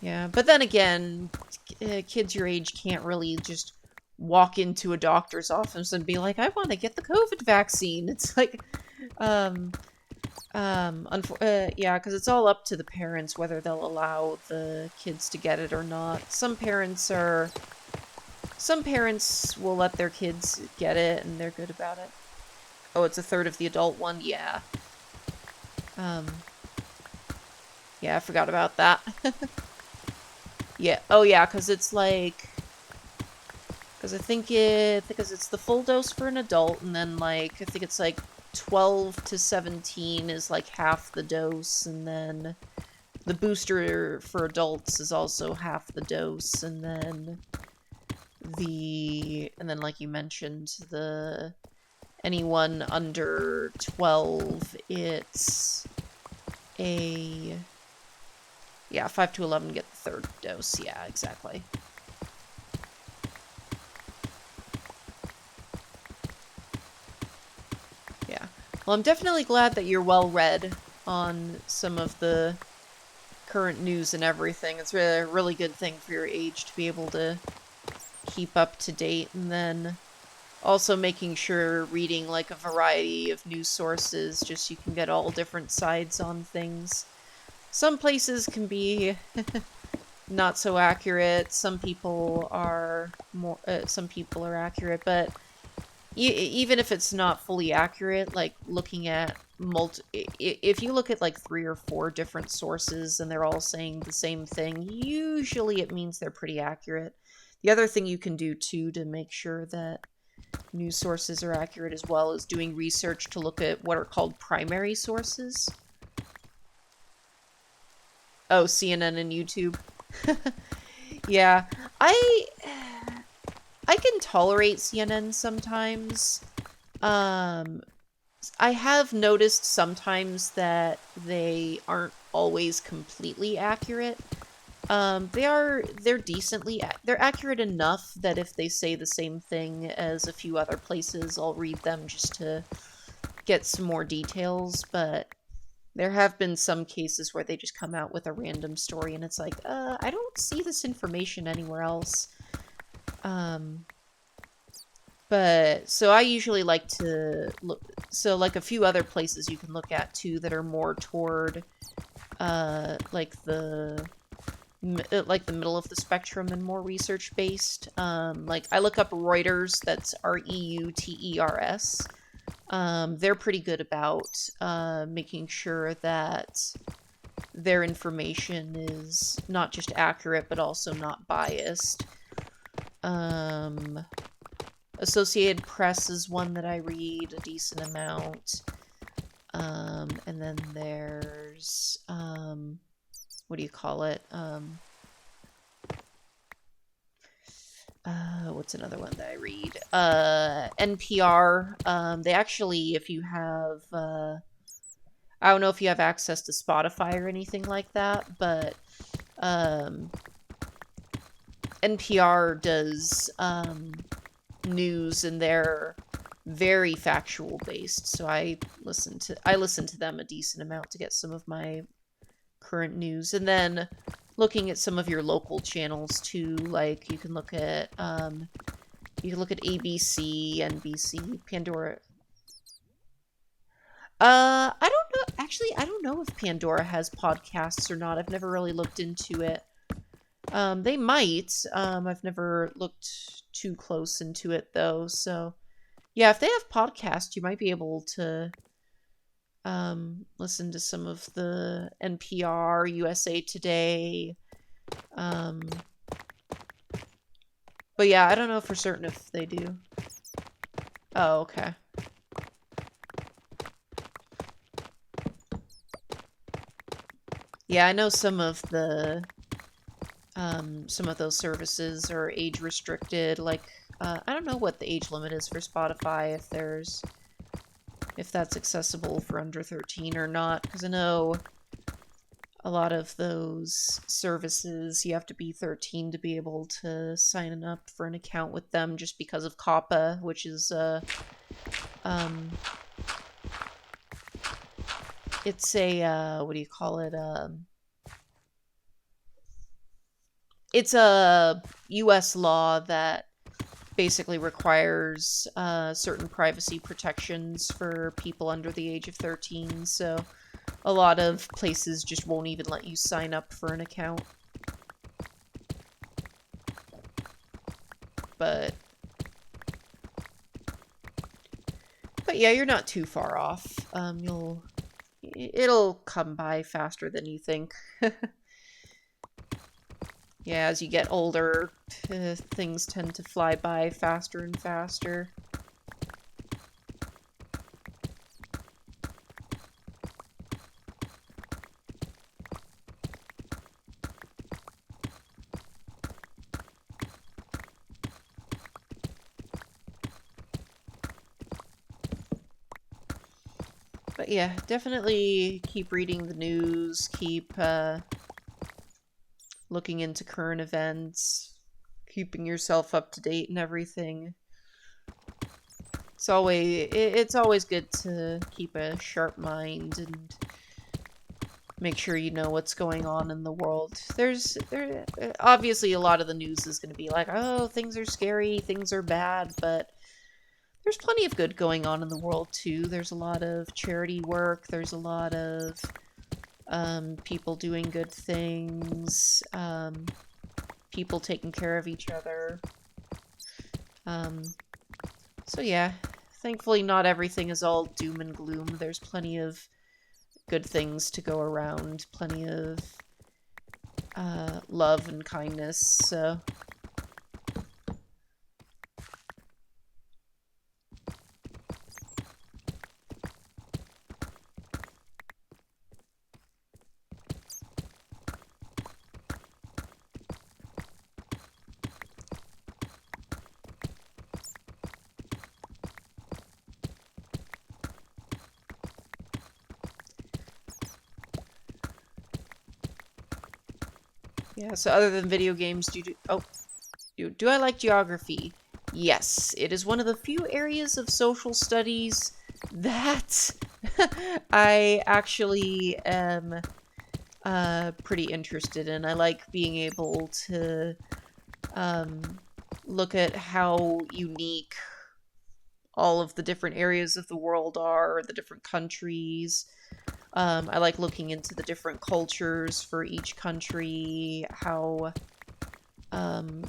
Yeah, but then again, kids your age can't really just walk into a doctor's office and be like, "I want to get the COVID vaccine." It's like, um, yeah, because it's all up to the parents whether they'll allow the kids to get it or not. Some parents will let their kids get it and they're good about it. Oh, it's a third of the adult one? Yeah. Um, yeah, I forgot about that. Yeah. Oh, yeah, because it's like... Because I think because it's the full dose for an adult, and then, like, I think it's, like, 12 to 17 is, like, half the dose, and then the booster for adults is also half the dose, and then like you mentioned, anyone under 12, it's yeah, 5 to 11 get the third dose. Yeah, exactly. Yeah. Well, I'm definitely glad that you're well read on some of the current news and everything. It's a really good thing for your age to be able to keep up to date, and then also making sure reading like a variety of news sources, just you can get all different sides on things. Some places can be not so accurate. Some people are accurate, but even if it's not fully accurate, like looking at if you look at like 3 or 4 different sources and they're all saying the same thing, usually it means they're pretty accurate. The other thing you can do too to make sure that news sources are accurate as well is doing research to look at what are called primary sources. Oh, CNN and YouTube. Yeah, I can tolerate CNN sometimes. I have noticed sometimes that they aren't always completely accurate. They're they're accurate enough that if they say the same thing as a few other places, I'll read them just to get some more details, but there have been some cases where they just come out with a random story and it's like, I don't see this information anywhere else. But, so I usually like to look, so like a few other places you can look at too that are more toward, like the middle of the spectrum and more research based. Like I look up Reuters, that's Reuters. They're pretty good about making sure that their information is not just accurate but also not biased. Associated Press is one that I read a decent amount. And then there's what do you call it? What's another one that I read? NPR. They actually, if you have, I don't know if you have access to Spotify or anything like that, but NPR does news, and they're very factual based. So I listen to them a decent amount to get some of my current news, and then looking at some of your local channels too. Like you can look at ABC, NBC, Pandora. I don't know. Actually, I don't know if Pandora has podcasts or not. I've never really looked into it. They might. I've never looked too close into it though. So, yeah, if they have podcasts, you might be able to listen to some of the NPR, USA Today. But yeah, I don't know for certain if they do. Oh, okay. Yeah, I know some of those services are age restricted. Like, I don't know what the age limit is for Spotify, if that's accessible for under 13 or not, because I know a lot of those services, you have to be 13 to be able to sign up for an account with them just because of COPPA, which is um it's a what do you call it? It's a US law that basically requires certain privacy protections for people under the age of 13, so a lot of places just won't even let you sign up for an account. But yeah, you're not too far off. It'll come by faster than you think. Yeah, as you get older, things tend to fly by faster and faster. But yeah, definitely keep reading the news, keep looking into current events, keeping yourself up to date and everything. It's always good to keep a sharp mind and make sure you know what's going on in the world. There obviously a lot of the news is going to be like, "Oh, things are scary, things are bad," but there's plenty of good going on in the world too. There's a lot of charity work, there's a lot of people doing good things, people taking care of each other. Um, so yeah, thankfully not everything is all doom and gloom. There's plenty of good things to go around, plenty of love and kindness, so... Yeah, so other than video games, do I like geography? Yes, it is one of the few areas of social studies that I actually am pretty interested in. I like being able to um, look at how unique all of the different areas of the world are, the different countries. I like looking into the different cultures for each country, um,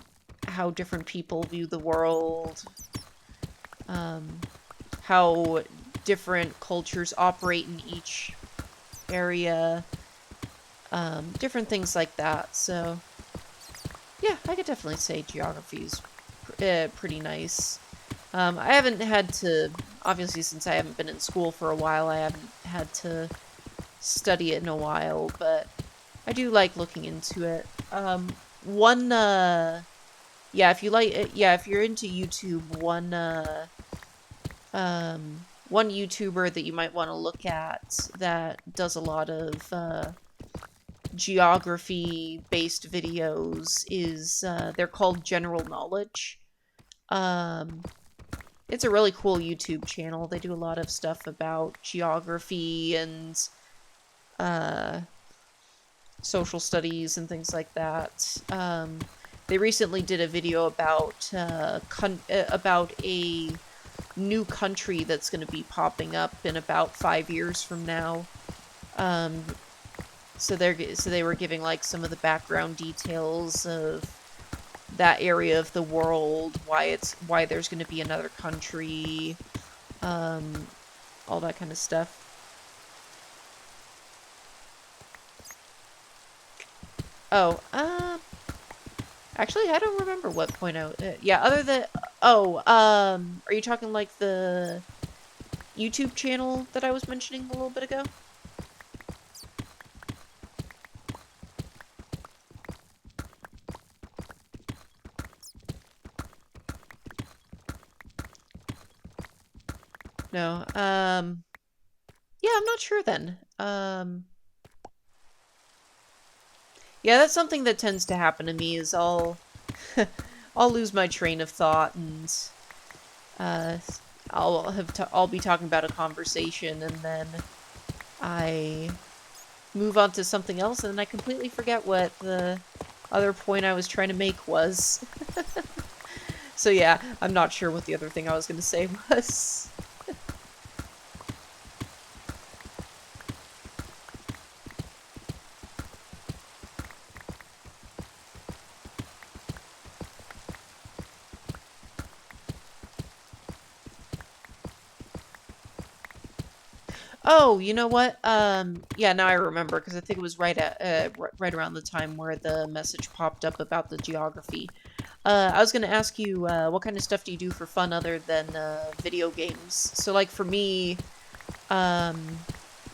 how different people view the world, um, how different cultures operate in each area, different things like that. So, yeah, I could definitely say geography's pretty nice. I haven't had to, obviously, since I haven't been in school for a while, I haven't had to study it in a while, but I do like looking into it. One, yeah, if you like it, yeah, if you're into YouTube, one YouTuber that you might want to look at that does a lot of, geography-based videos is, they're called General Knowledge. Um, it's a really cool YouTube channel. They do a lot of stuff about geography and, uh, social studies and things like that. They recently did a video about a new country that's going to be popping up in about 5 years from now. Um, so they were giving like some of the background details of that area of the world, why there's going to be another country, um, all that kind of stuff. Oh, actually, I don't remember what point yeah, other than... Oh, are you talking like the YouTube channel that I was mentioning a little bit ago? No, yeah, I'm not sure then. Yeah, that's something that tends to happen to me is I'll lose my train of thought and uh I'll be talking about a conversation and then I move on to something else and then I completely forget what the other point I was trying to make was. So yeah, I'm not sure what the other thing I was going to say was. Oh, you know what? Yeah, now I remember because I think it was right around the time where the message popped up about the geography. I was gonna ask you, what kind of stuff do you do for fun other than video games? So, like for me, um,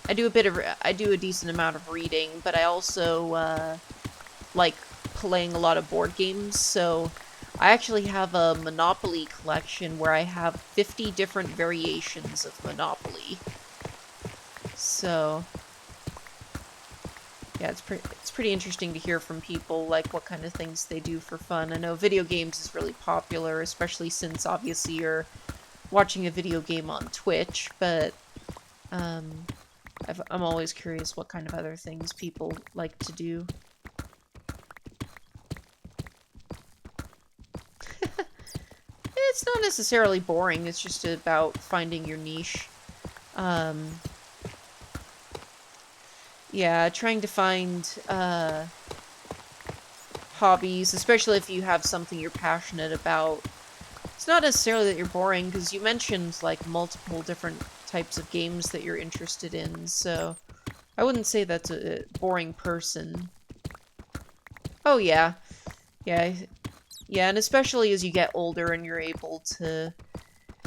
I do a decent amount of reading, but I also like playing a lot of board games. So, I actually have a Monopoly collection where I have 50 different variations of Monopoly. So, yeah, it's pretty interesting to hear from people like what kind of things they do for fun. I know video games is really popular, especially since obviously you're watching a video game on Twitch, but um, I'm always curious what kind of other things people like to do. It's not necessarily boring, it's just about finding your niche. Um, yeah, trying to find hobbies, especially if you have something you're passionate about. It's not necessarily that you're boring, because you mentioned, like, multiple different types of games that you're interested in, so I wouldn't say that's a boring person. Oh, yeah. Yeah. Yeah, and especially as you get older and you're able to,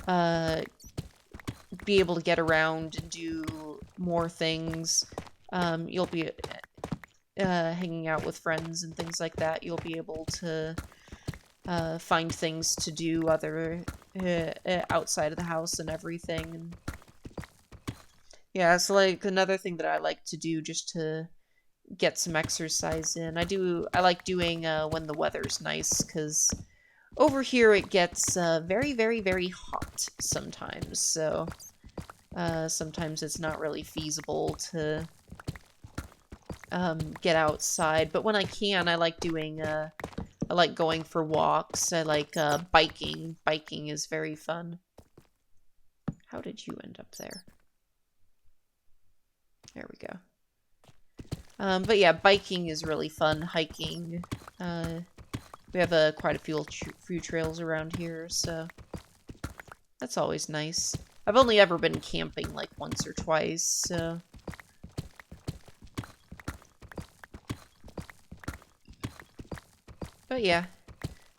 uh, be able to get around and do more things, you'll be, hanging out with friends and things like that. You'll be able to find things to do other outside of the house and everything. And yeah, it's like another thing that I like to do just to get some exercise in. I like doing when the weather's nice because over here it gets very, very, very hot sometimes. So sometimes it's not really feasible to get outside. But when I can, I like doing I like going for walks. I like biking. Biking is very fun. How did you end up there? There we go. But yeah, biking is really fun. Hiking. We have quite a few trails around here, so that's always nice. I've only ever been camping like once or twice, so... But yeah.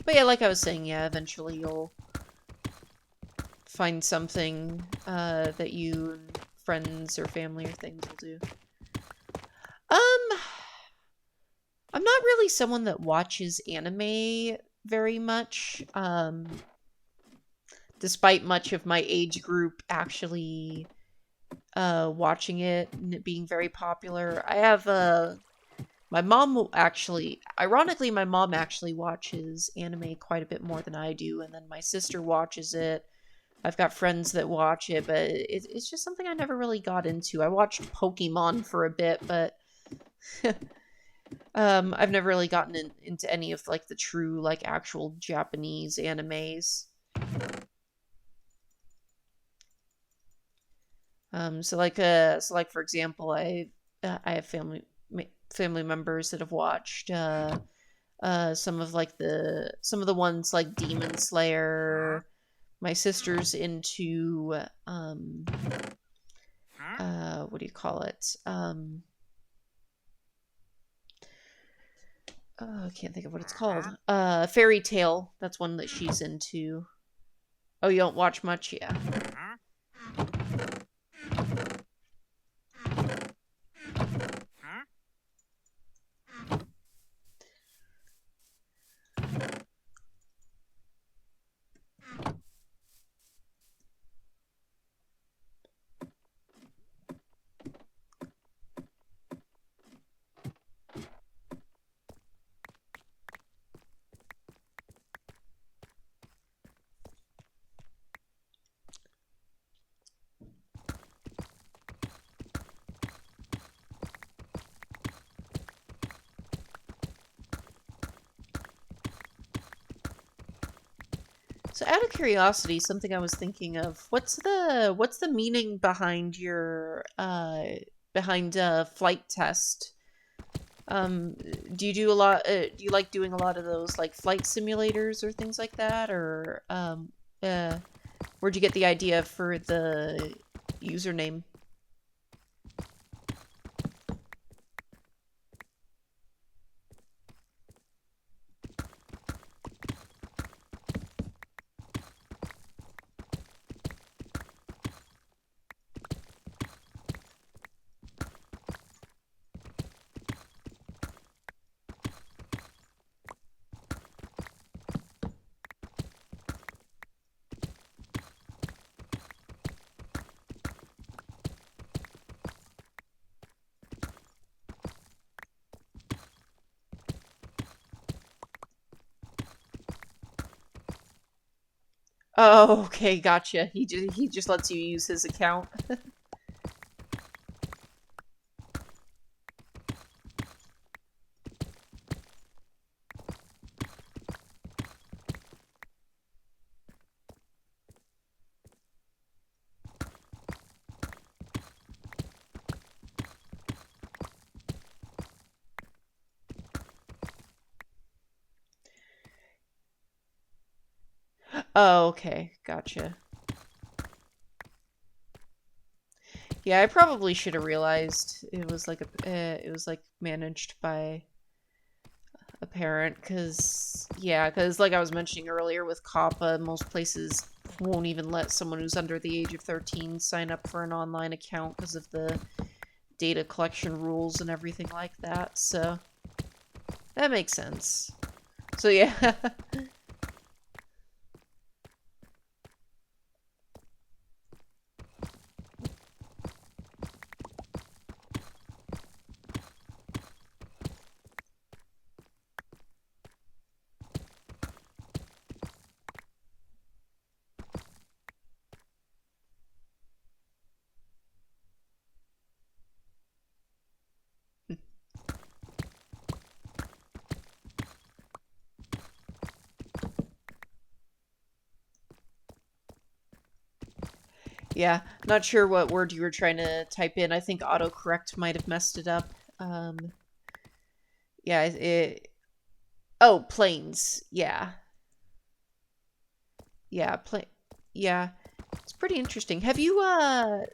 But yeah, like I was saying, yeah, eventually you'll find something that you and friends or family or things will do. Um, I'm not really someone that watches anime very much. Despite much of my age group actually watching it and it being very popular. I have my mom will actually, ironically, my mom actually watches anime quite a bit more than I do, and then my sister watches it. I've got friends that watch it, but it's just something I never really got into. I watched Pokemon for a bit, but I've never really gotten into any of like the true like actual Japanese animes. So like for example, I have family members that have watched some of the ones like Demon Slayer. My sister's into what do you call it? I can't think of what it's called. Fairy Tale. That's one that she's into. Oh, you don't watch much? Yeah. So out of curiosity, something I was thinking of, what's the meaning behind your behind flight test? Um, do you do a lot do you like doing a lot of those like flight simulators or things like that, or where'd you get the idea for the username? Oh, okay, gotcha. He just lets you use his account. Oh, okay, gotcha. Yeah, I probably should have realized it was like it was like managed by a parent, because like I was mentioning earlier with COPPA, most places won't even let someone who's under the age of 13 sign up for an online account because of the data collection rules and everything like that. So that makes sense. So yeah. Yeah, not sure what word you were trying to type in. I think autocorrect might have messed it up. Um, yeah, oh, planes. Yeah. Yeah, yeah. It's pretty interesting. Have you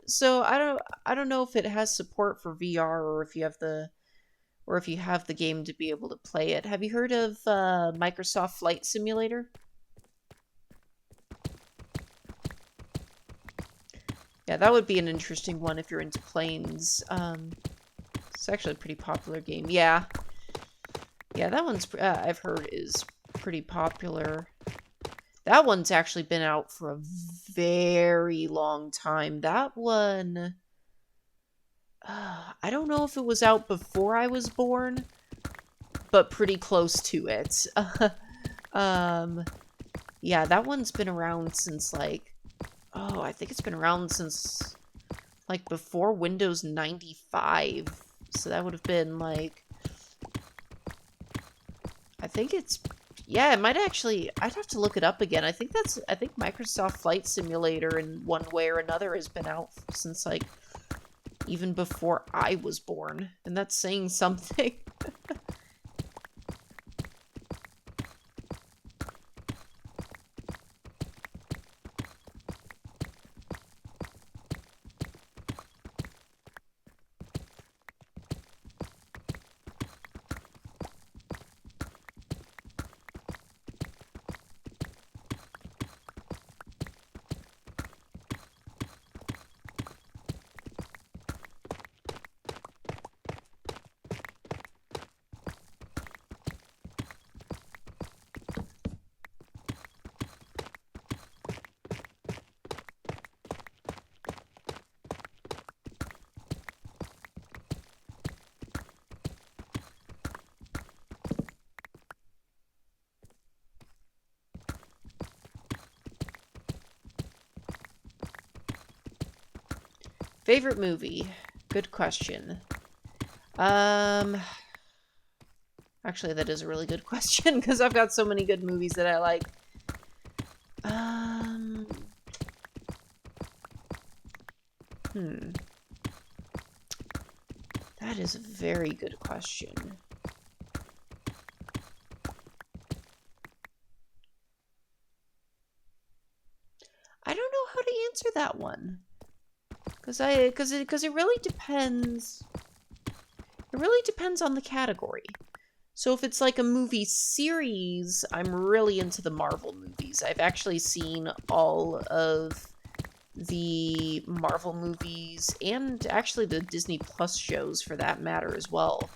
so I don't know if it has support for VR or if you have the game to be able to play it. Have you heard of Microsoft Flight Simulator? Yeah, that would be an interesting one if you're into planes. It's actually a pretty popular game. Yeah. Yeah, that one's I've heard is pretty popular. That one's actually been out for a very long time. That one, I don't know if it was out before I was born, but pretty close to it. um, yeah, that one's been around since like, oh, I think it's been around since like before Windows 95. So that would have been like, I think it's, yeah, it might actually, I'd have to look it up again. I think Microsoft Flight Simulator in one way or another has been out since like even before I was born. And that's saying something. Favorite movie? Good question. Um, Actually, that is a really good question because I've got so many good movies that I like. Hmm. That is a very good question. I don't know how to answer that one. Because it really depends. It really depends on the category. So if it's like a movie series, I'm really into the Marvel movies. I've actually seen all of the Marvel movies and actually the Disney Plus shows for that matter as well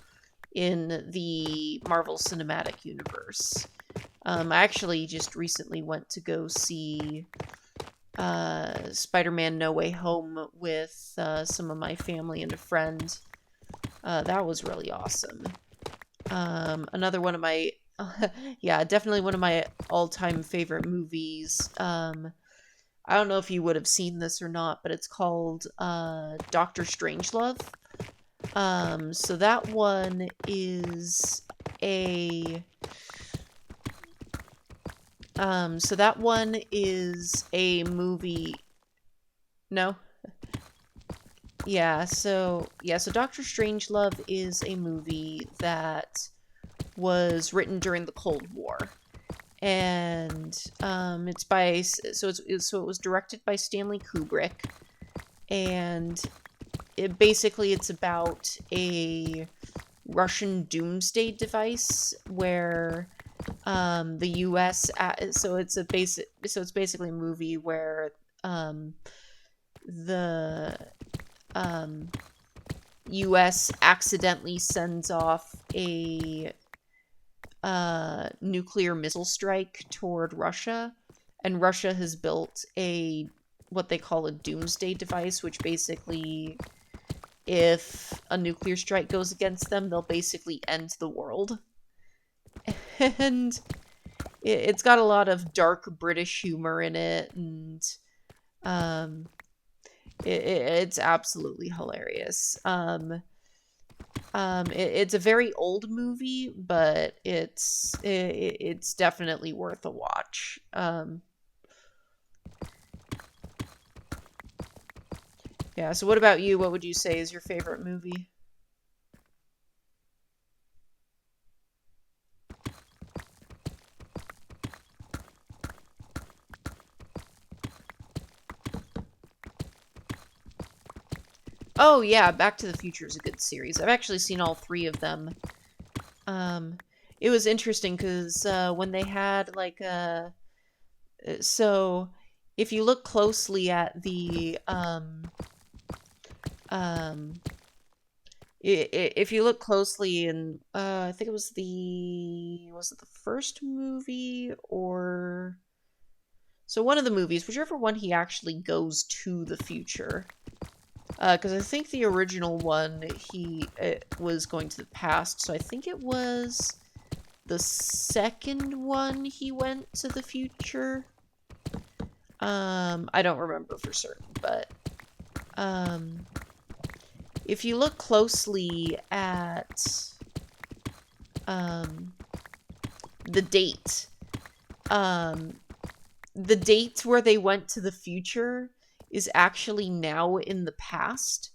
in the Marvel Cinematic Universe. I actually just recently went to go see Spider-Man No Way Home with some of my family and a friend. That was really awesome. Another one of my, yeah, definitely one of my all-time favorite movies. I don't know if you would have seen this or not, but it's called Doctor Strangelove. So that one is a movie. No? So Doctor Strangelove is a movie that was written during the Cold War. And it was directed by Stanley Kubrick, and it's about a Russian doomsday device where the U.S. It's basically a movie where the U.S. accidentally sends off a nuclear missile strike toward Russia, and Russia has built what they call a doomsday device, which basically, if a nuclear strike goes against them, they'll basically end the world. And it's got a lot of dark British humor in it, and it's absolutely hilarious. It's a very old movie, but it's definitely worth a watch. Yeah. So, what about you? What would you say is your favorite movie? Oh yeah, Back to the Future is a good series. I've actually seen all three of them. Um, it was interesting because when they had so if you look closely at the um, if you look closely in I think it was the first movie or so one of the movies, whichever one he actually goes to the future. Because I think the original one he was going to the past, so I think it was the second one he went to the future. I don't remember for certain, but um, if you look closely at um, the date, um, the date where they went to the future is actually now in the past.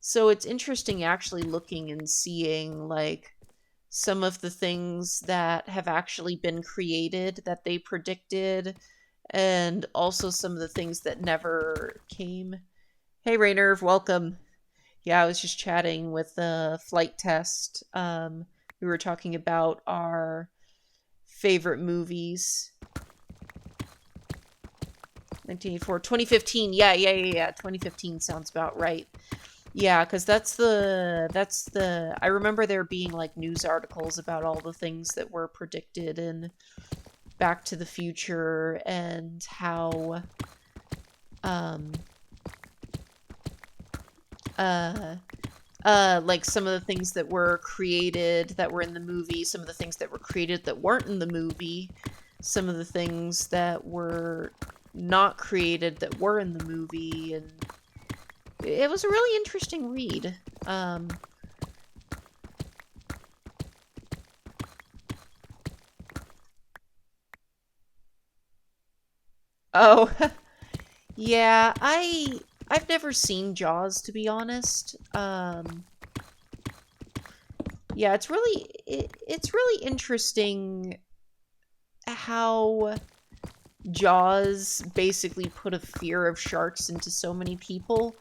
So it's interesting actually looking and seeing like some of the things that have actually been created that they predicted, and also some of the things that never came. Hey Rainer, welcome. Yeah, I was just chatting with the flight test. We were talking about our favorite movies. 1984, 2015. Yeah. 2015 sounds about right. Yeah, because I remember there being like news articles about all the things that were predicted in Back to the Future and how um uh like some of the things that were created that were in the movie, some of the things that were created that weren't in the movie, some of the things that were not created that were in the movie, and it was a really interesting read. Oh, yeah, I've never seen Jaws, to be honest. Yeah, it's really interesting how Jaws basically put a fear of sharks into so many people.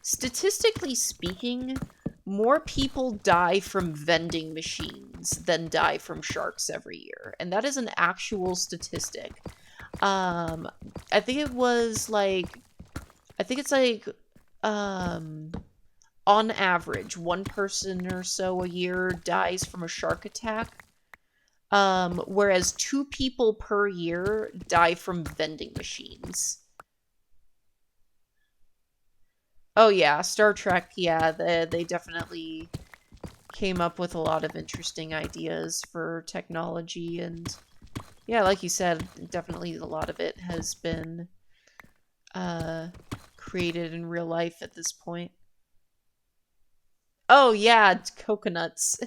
Statistically speaking, more people die from vending machines than die from sharks every year, and that is an actual statistic. Um, I think it was like, I think it's like, um, on average, one person or so a year dies from a shark attack. Whereas 2 people per year die from vending machines. Oh yeah, Star Trek, yeah, they definitely came up with a lot of interesting ideas for technology, and yeah, like you said, definitely a lot of it has been uh created in real life at this point. Oh yeah, coconuts.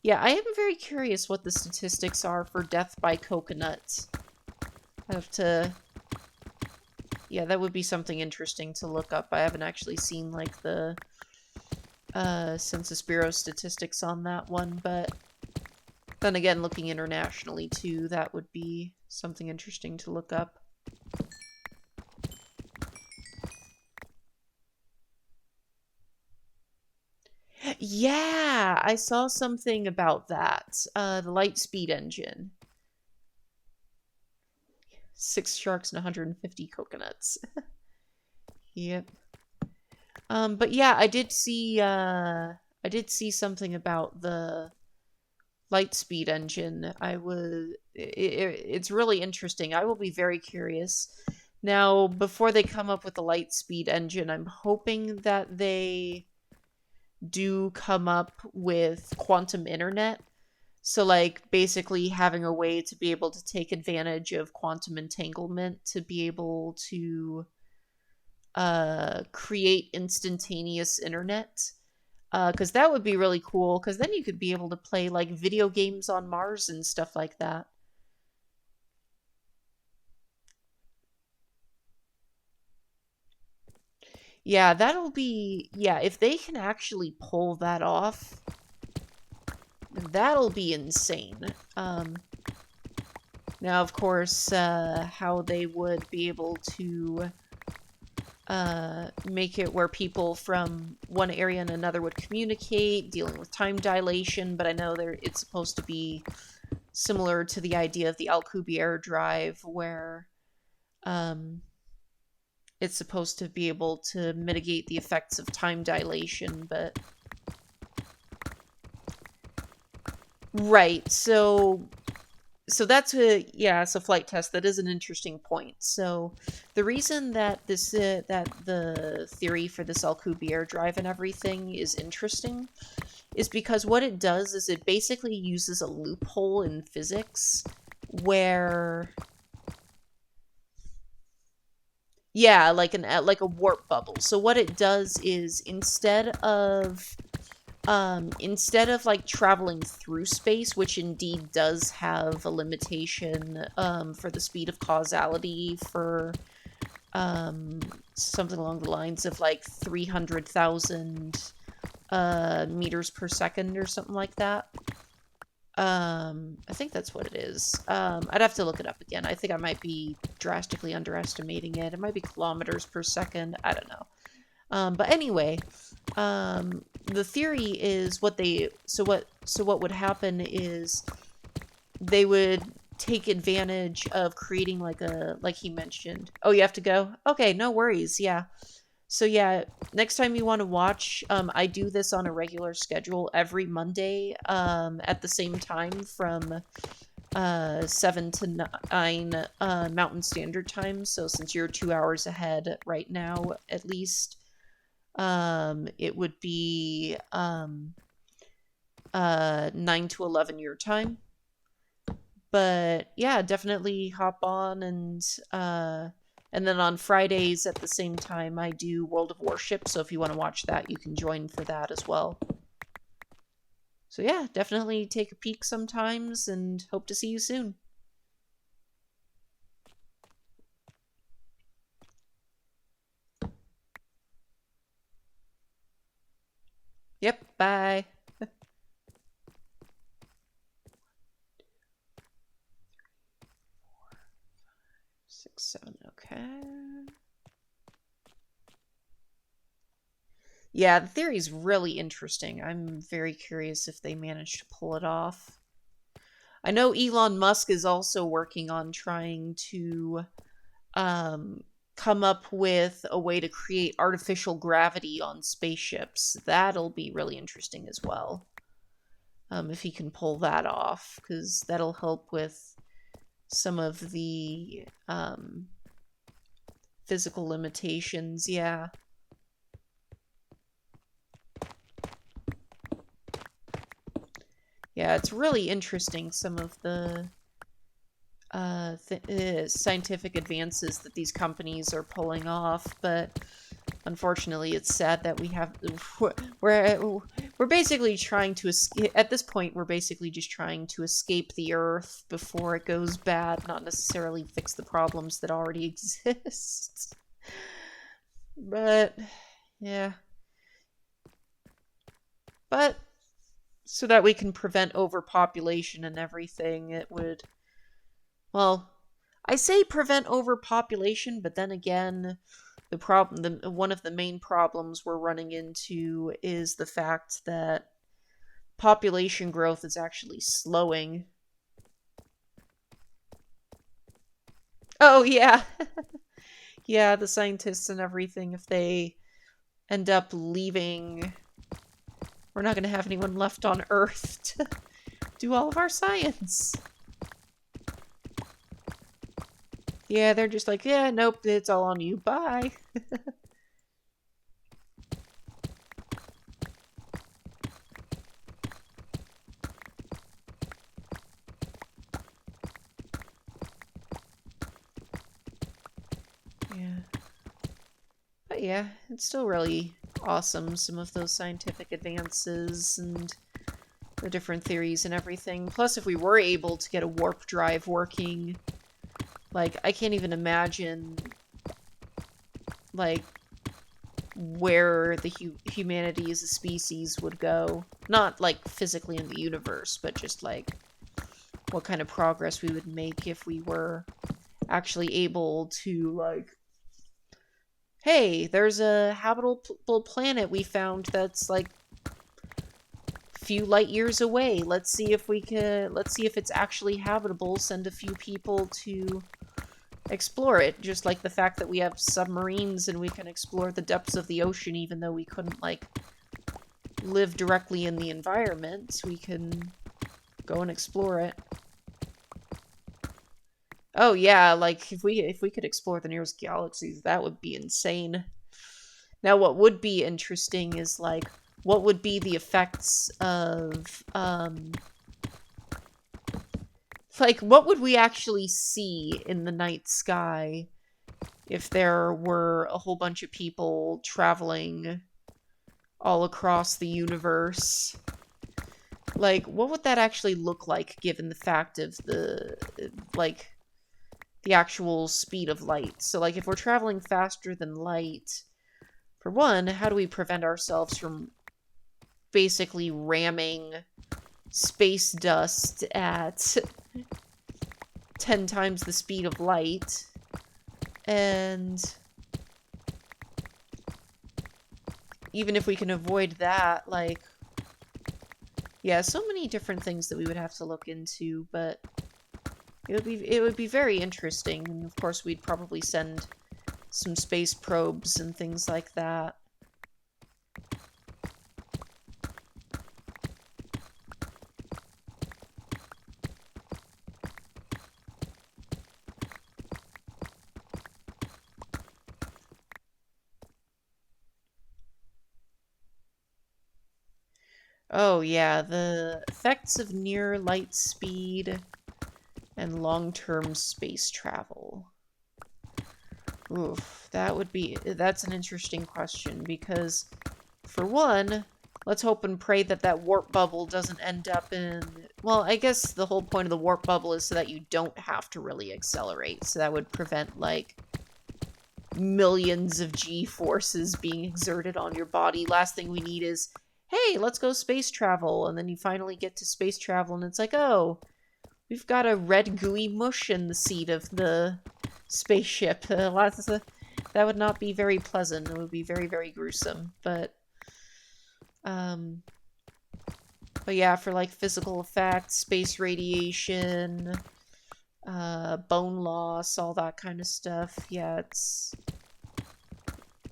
Yeah, I am very curious what the statistics are for death by coconuts. I have to, yeah, that would be something interesting to look up. I haven't actually seen like the Census Bureau statistics on that one, but then again, looking internationally too, that would be something interesting to look up. Yeah, I saw something about that. The Lightspeed engine. 6 sharks and 150 coconuts. Yep. But yeah, I did see something about the Lightspeed engine. It's really interesting. I will be very curious. Now, before they come up with the Lightspeed engine, I'm hoping that they do come up with quantum internet. So, like, basically having a way to be able to take advantage of quantum entanglement to be able to create instantaneous internet. Because that would be really cool, because then you could be able to play, like, video games on Mars and stuff like that. Yeah, that'll be... Yeah, if they can actually pull that off, that'll be insane. Now, of course, how they would be able to make it where people from one area and another would communicate, dealing with time dilation, but I know it's supposed to be similar to the idea of the Alcubierre drive, where um, it's supposed to be able to mitigate the effects of time dilation, but... Right, so that's a, yeah, it's a flight test. That is an interesting point. So the reason that that the theory for this Alcubierre drive and everything is interesting is because what it does is it basically uses a loophole in physics where, yeah, like a warp bubble. So what it does is instead of like traveling through space, which indeed does have a limitation for the speed of causality for um, something along the lines of like 300,000 meters per second or something like that. I think that's what it is. I'd have to look it up again. I think I might be drastically underestimating it. It might be kilometers per second. I don't know. But anyway, the theory is what would happen is they would take advantage of creating like he mentioned. Oh, you have to go? Okay, no worries. Yeah. So yeah, next time you want to watch, I do this on a regular schedule every Monday, at the same time from 7 to 9 Mountain Standard Time. So since you're 2 hours ahead right now, at least, it would be 9 to 11 your time. But yeah, definitely hop on, and then on Fridays at the same time I do World of Warship, so if you want to watch that, you can join for that as well. So yeah, definitely take a peek sometimes, and hope to see you soon. Bye. 6, 7, okay. Yeah, the theory's really interesting. I'm very curious if they managed to pull it off. I know Elon Musk is also working on trying to come up with a way to create artificial gravity on spaceships. That'll be really interesting as well. If he can pull that off, because that'll help with some of the physical limitations, yeah. Yeah, it's really interesting, some of the scientific advances that these companies are pulling off, but unfortunately it's sad that we're basically trying to escape. At this point, we're basically just trying to escape the Earth before it goes bad, not necessarily fix the problems that already exist. But yeah, but so that we can prevent overpopulation and everything, it would, well, I say prevent overpopulation, but then again, one of the main problems we're running into is the fact that population growth is actually slowing. Oh, yeah. Yeah, the scientists and everything, if they end up leaving, we're not going to have anyone left on Earth to do all of our science. Yeah, they're just like, yeah, nope, it's all on you. Bye. Yeah. But yeah, it's still really awesome, some of those scientific advances and the different theories and everything. Plus, if we were able to get a warp drive working, like, I can't even imagine, like, where the humanity as a species would go. Not, like, physically in the universe, but just, like, what kind of progress we would make if we were actually able to, like, hey, there's a habitable planet we found that's, like, few light years away. Let's see if it's actually habitable, send a few people to explore it. Just like the fact that we have submarines and we can explore the depths of the ocean even though we couldn't, like, live directly in the environment. We can go and explore it. Oh yeah, like, if we could explore the nearest galaxies, that would be insane. Now, what would be interesting is, like, what would be the effects of, like, what would we actually see in the night sky if there were a whole bunch of people traveling all across the universe? Like, what would that actually look like, given the fact of the, like, the actual speed of light? So, like, if we're traveling faster than light, for one, how do we prevent ourselves from basically ramming space dust at 10 times the speed of light? And even if we can avoid that, like, yeah, so many different things that we would have to look into, but it would be very interesting. And of course, we'd probably send some space probes and things like that. Oh yeah, the effects of near light speed and long-term space travel. Oof, that's an interesting question, because for one, let's hope and pray that that warp bubble doesn't end up in, well, I guess the whole point of the warp bubble is so that you don't have to really accelerate, so that would prevent, like, millions of G-forces being exerted on your body. Last thing we need is, hey, let's go space travel. And then you finally get to space travel, and it's like, oh, we've got a red gooey mush in the seat of the spaceship. That would not be very pleasant. It would be very, very gruesome. Um, but yeah, for like physical effects, space radiation, bone loss, all that kind of stuff. Yeah,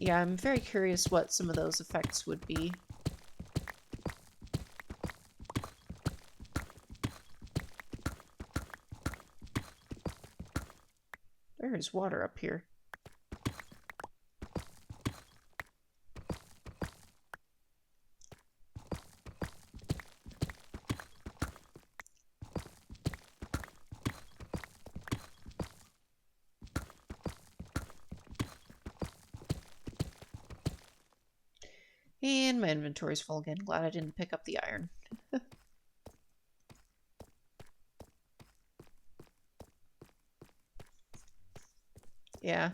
I'm very curious what some of those effects would be. There is water up here. And my inventory's full again. Glad I didn't pick up the iron. Yeah.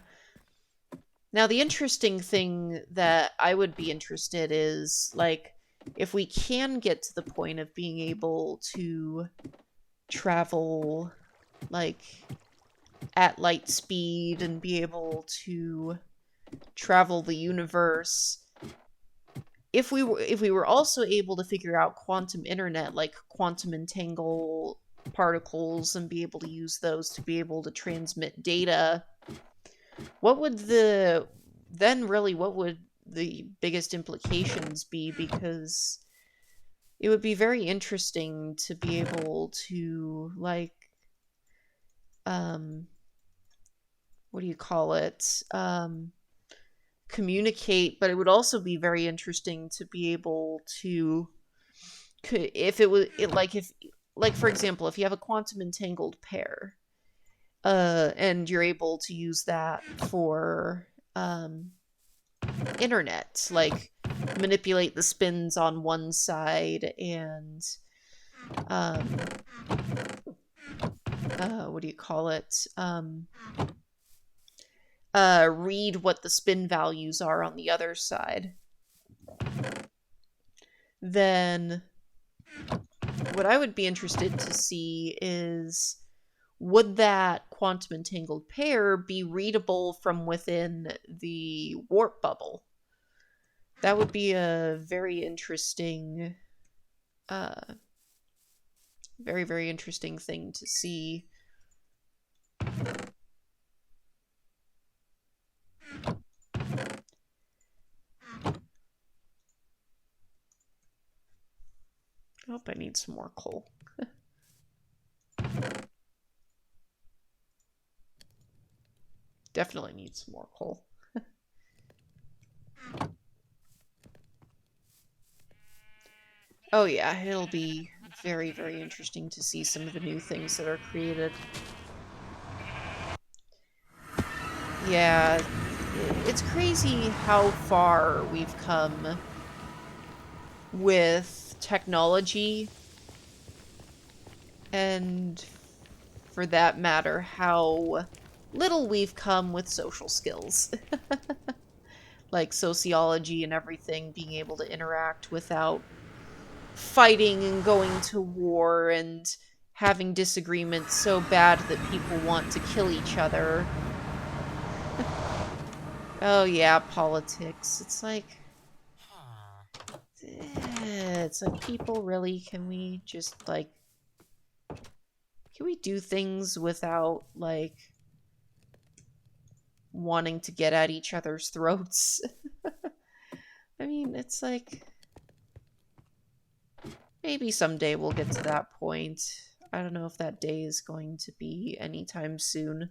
Now, the interesting thing that I would be interested is, like, if we can get to the point of being able to travel, like, at light speed and be able to travel the universe, if we were also able to figure out quantum internet, like quantum entangle particles, and be able to use those to be able to transmit data, what would the biggest implications be? Because it would be very interesting to be able to, like, what do you call it, communicate, but it would also be very interesting to be able to, if it was like, for example, if you have a quantum entangled pair, and you're able to use that for internet, like manipulate the spins on one side and what do you call it, read what the spin values are on the other side, then what I would be interested to see is, would that quantum entangled pair be readable from within the warp bubble? That would be a very interesting, very, very interesting thing to see. I hope I need some more coal. Definitely need some more coal. Oh yeah, it'll be very, very interesting to see some of the new things that are created. Yeah, it's crazy how far we've come with technology, and for that matter, how little we've come with social skills. Like sociology and everything, being able to interact without fighting and going to war and having disagreements so bad that people want to kill each other. Oh yeah, politics. It's like, people really, can we just, like, can we do things without, like, wanting to get at each other's throats? I mean, it's like, maybe someday we'll get to that point. I don't know if that day is going to be anytime soon.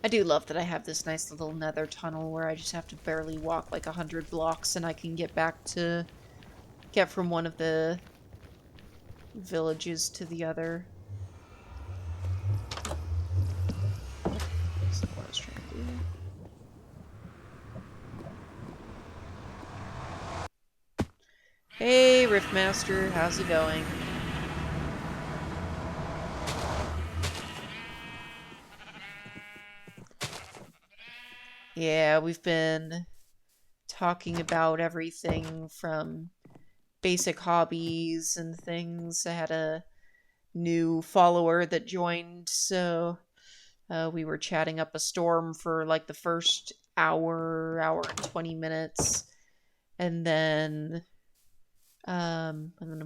I do love that I have this nice little nether tunnel where I just have to barely walk like 100 blocks and I can get from one of the villages to the other. That's not what I was trying to do. Hey, Riftmaster, how's it going? Yeah, we've been talking about everything from basic hobbies and things. I had a new follower that joined, so we were chatting up a storm for like the first hour and 20 minutes. And then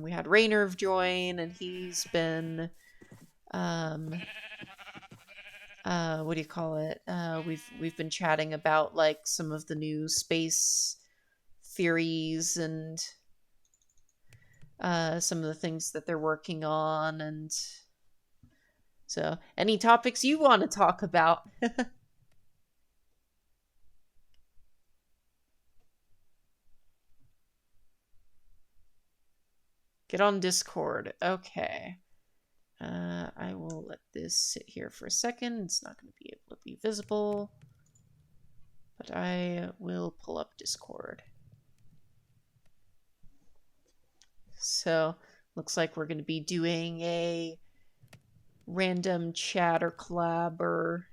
we had Rainer join, and he's been what do you call it? We've been chatting about like some of the new space theories and some of the things that they're working on, and so any topics you want to talk about. Get on Discord. Okay. I will let this sit here for a second. It's not going to be able to be visible, but I will pull up Discord. So, looks like we're going to be doing a random chat or collab or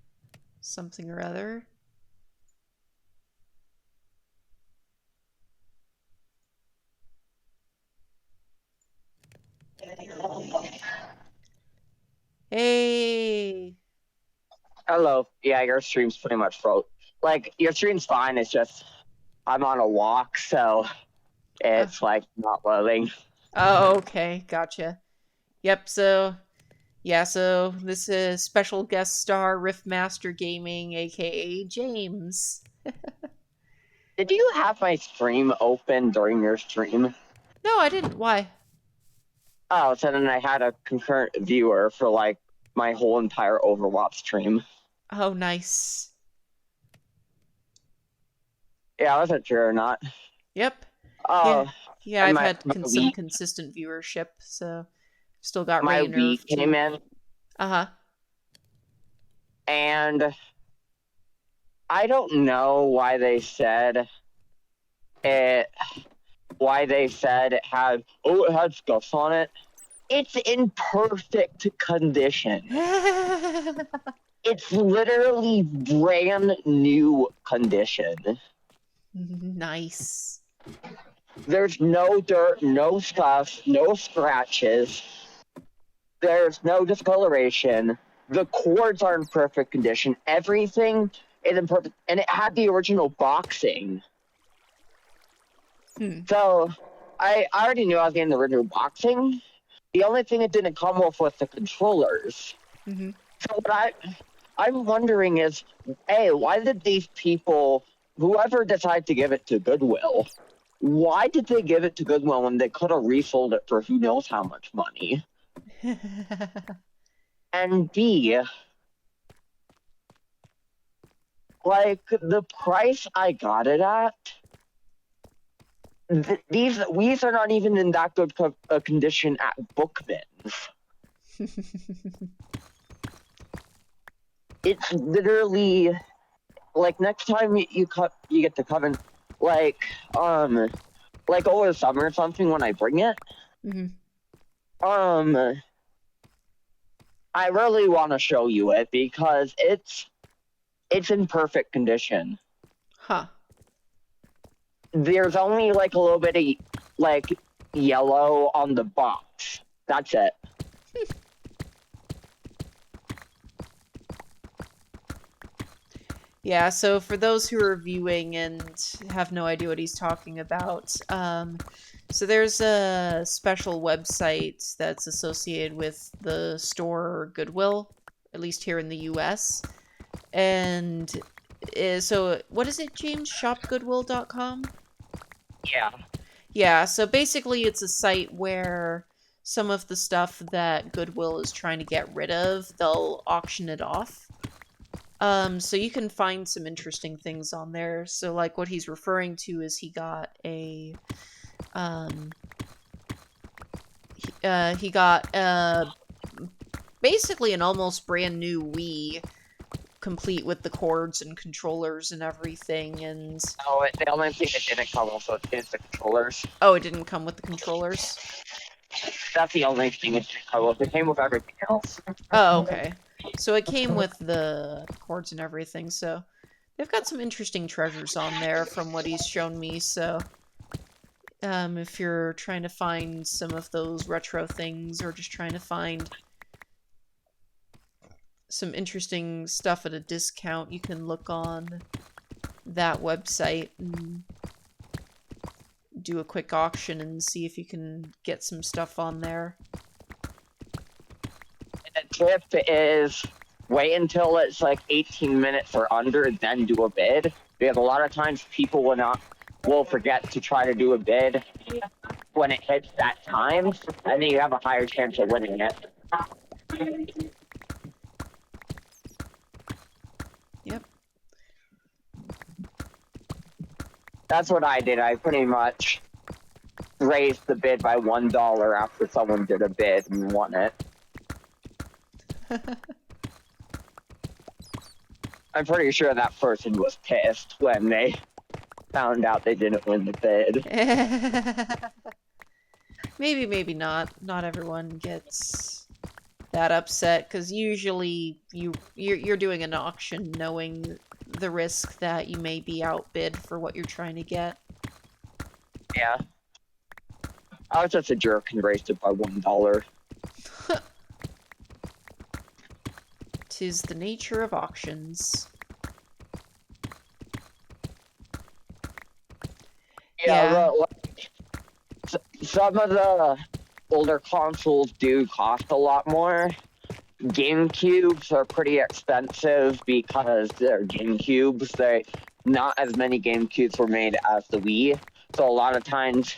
something or other. Hey. Hello. Yeah, your stream's pretty much froze. Like, your stream's fine. It's just I'm on a walk, so it's like not loading. Oh, okay. Gotcha. Yep, so this is special guest star Riftmaster Gaming, aka James. Did you have my stream open during your stream? No, I didn't. Why? Oh, so then I had a concurrent viewer for like my whole entire Overwatch stream. Oh, nice. Yeah, I wasn't sure or not. Yep. Oh, Yeah, and I've my had some week consistent viewership, so still got my Rainer week too. came in, Uh-huh. and I don't know why they said it. Why they said it had it had scuffs on it. It's in perfect condition. It's literally brand new condition. Nice. There's no dirt, no scuffs, no scratches. There's no discoloration. The cords are in perfect condition. Everything is in perfect, and it had the original boxing. So I already knew I was getting the original boxing. The only thing it didn't come with was the controllers. Mm-hmm. So what I'm wondering is, A, why did these people, whoever decided to give it to Goodwill, why did they give it to Goodwill when they could have resold it for who knows how much money? And B, like, the price I got it at, these are not even in that good condition at Bookman's. It's literally like next time you get to Coven, like over the summer or something when I bring it. I really want to show you it because it's in perfect condition. Huh. There's only like a little bit of like yellow on the box. That's it. Yeah, so for those who are viewing and have no idea what he's talking about, so there's a special website that's associated with the store Goodwill, at least here in the US. And so what is it, James? Shopgoodwill.com? Yeah. Yeah, so basically it's a site where some of the stuff that Goodwill is trying to get rid of, they'll auction it off. So you can find some interesting things on there. So like what he's referring to is he He got basically an almost brand new Wii, complete with the cords and controllers and everything. And Oh, the only thing it didn't come with is the controllers. oh, it didn't come with the controllers. That's the only thing it didn't come with. It came with everything else. Oh, okay. So it came with the cords and everything. So they've got some interesting treasures on there from what he's shown me. So if you're trying to find some of those retro things or just trying to find some interesting stuff at a discount, you can look on that website and do a quick auction and see if you can get some stuff on there. And the tip is wait until it's like 18 minutes or under, then do a bid. Because a lot of times people will forget to try to do a bid when it hits that time, and then you have a higher chance of winning it. Yep. That's what I did. I pretty much raised the bid by $1 after someone did a bid and won it. I'm pretty sure that person was pissed when they found out they didn't win the bid. Maybe, maybe not. Not everyone gets that upset, because usually you're doing an auction knowing the risk that you may be outbid for what you're trying to get. Yeah. I was just a jerk and raised it by $1. Tis the nature of auctions. Yeah. Some of the older consoles do cost a lot more. GameCubes are pretty expensive because they're GameCubes. Not as many GameCubes were made as the Wii. So a lot of times,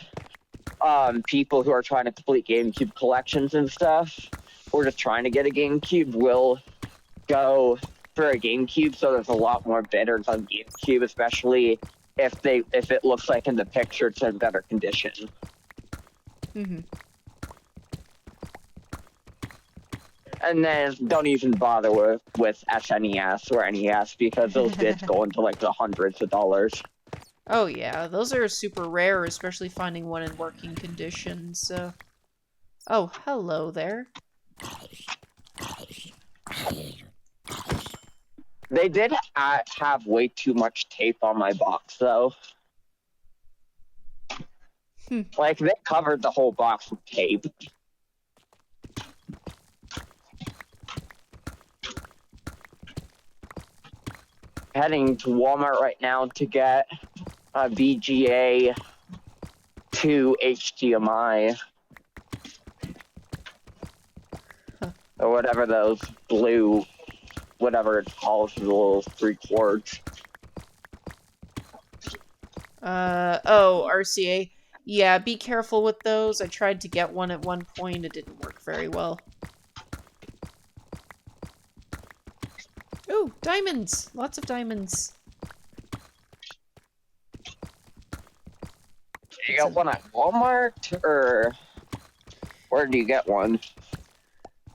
people who are trying to complete GameCube collections and stuff, or just trying to get a GameCube, will go for a GameCube. So there's a lot more bidders on GameCube, especially if it looks like in the picture it's in better condition. Mm-hmm. And then don't even bother with SNES or NES, because those bids go into like the hundreds of dollars. Oh yeah, those are super rare, especially finding one in working condition. So, oh, hello there. They did have way too much tape on my box, though. Like, they covered the whole box with tape. Heading to Walmart right now to get a VGA to HDMI. Or whatever those blue, whatever it's called, the little 3 cords. Oh, RCA. Yeah, be careful with those. I tried to get one at one point. It didn't work very well. Ooh, diamonds! Lots of diamonds. Did you get one at Walmart, or where do you get one?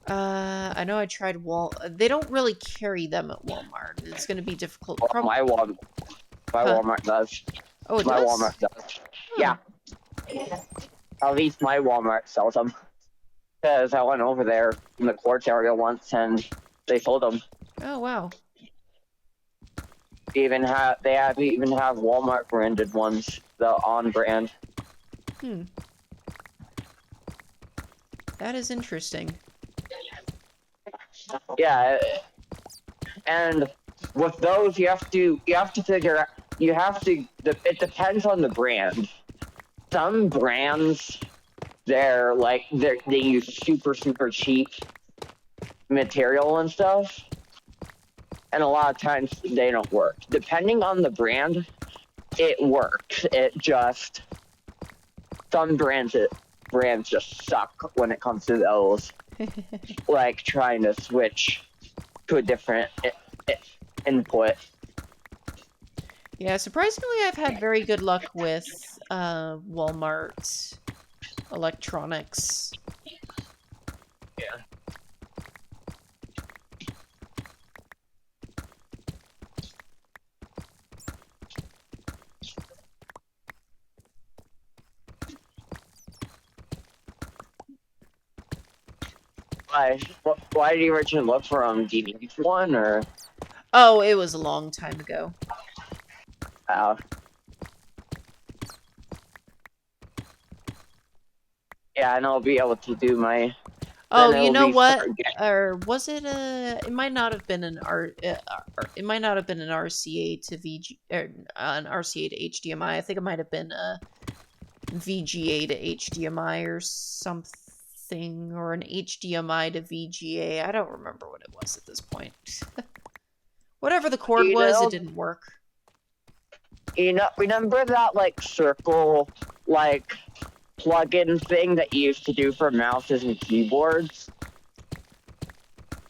I know I tried They don't really carry them at Walmart. It's gonna be difficult. Well, my Walmart does. Oh, it my does? Walmart does. Yeah. At least my Walmart sells them. Because I went over there in the quartz area once and they sold them. Oh, wow. They even have Walmart branded ones, the On brand. That is interesting. Yeah, and with those it depends on the brand. Some brands they use super cheap material and stuff, and a lot of times they don't work. Depending on the brand, it works. Some brands just suck when it comes to those. Like trying to switch to a different input. Yeah, surprisingly, I've had very good luck with Walmart electronics. Why did you originally look for do you need one or? Oh, it was a long time ago. Uh, yeah, and I'll be able to do my. Oh, Then you it'll know be what? start getting. Or was it a? It might not have been an it might not have been an RCA to VG or an RCA to HDMI. I think it might have been a VGA to HDMI or something, or an HDMI to VGA. I don't remember what it was at this point. Whatever the cord You was, it know, didn't work. remember that circle plug-in thing that you used to do for mouses and keyboards?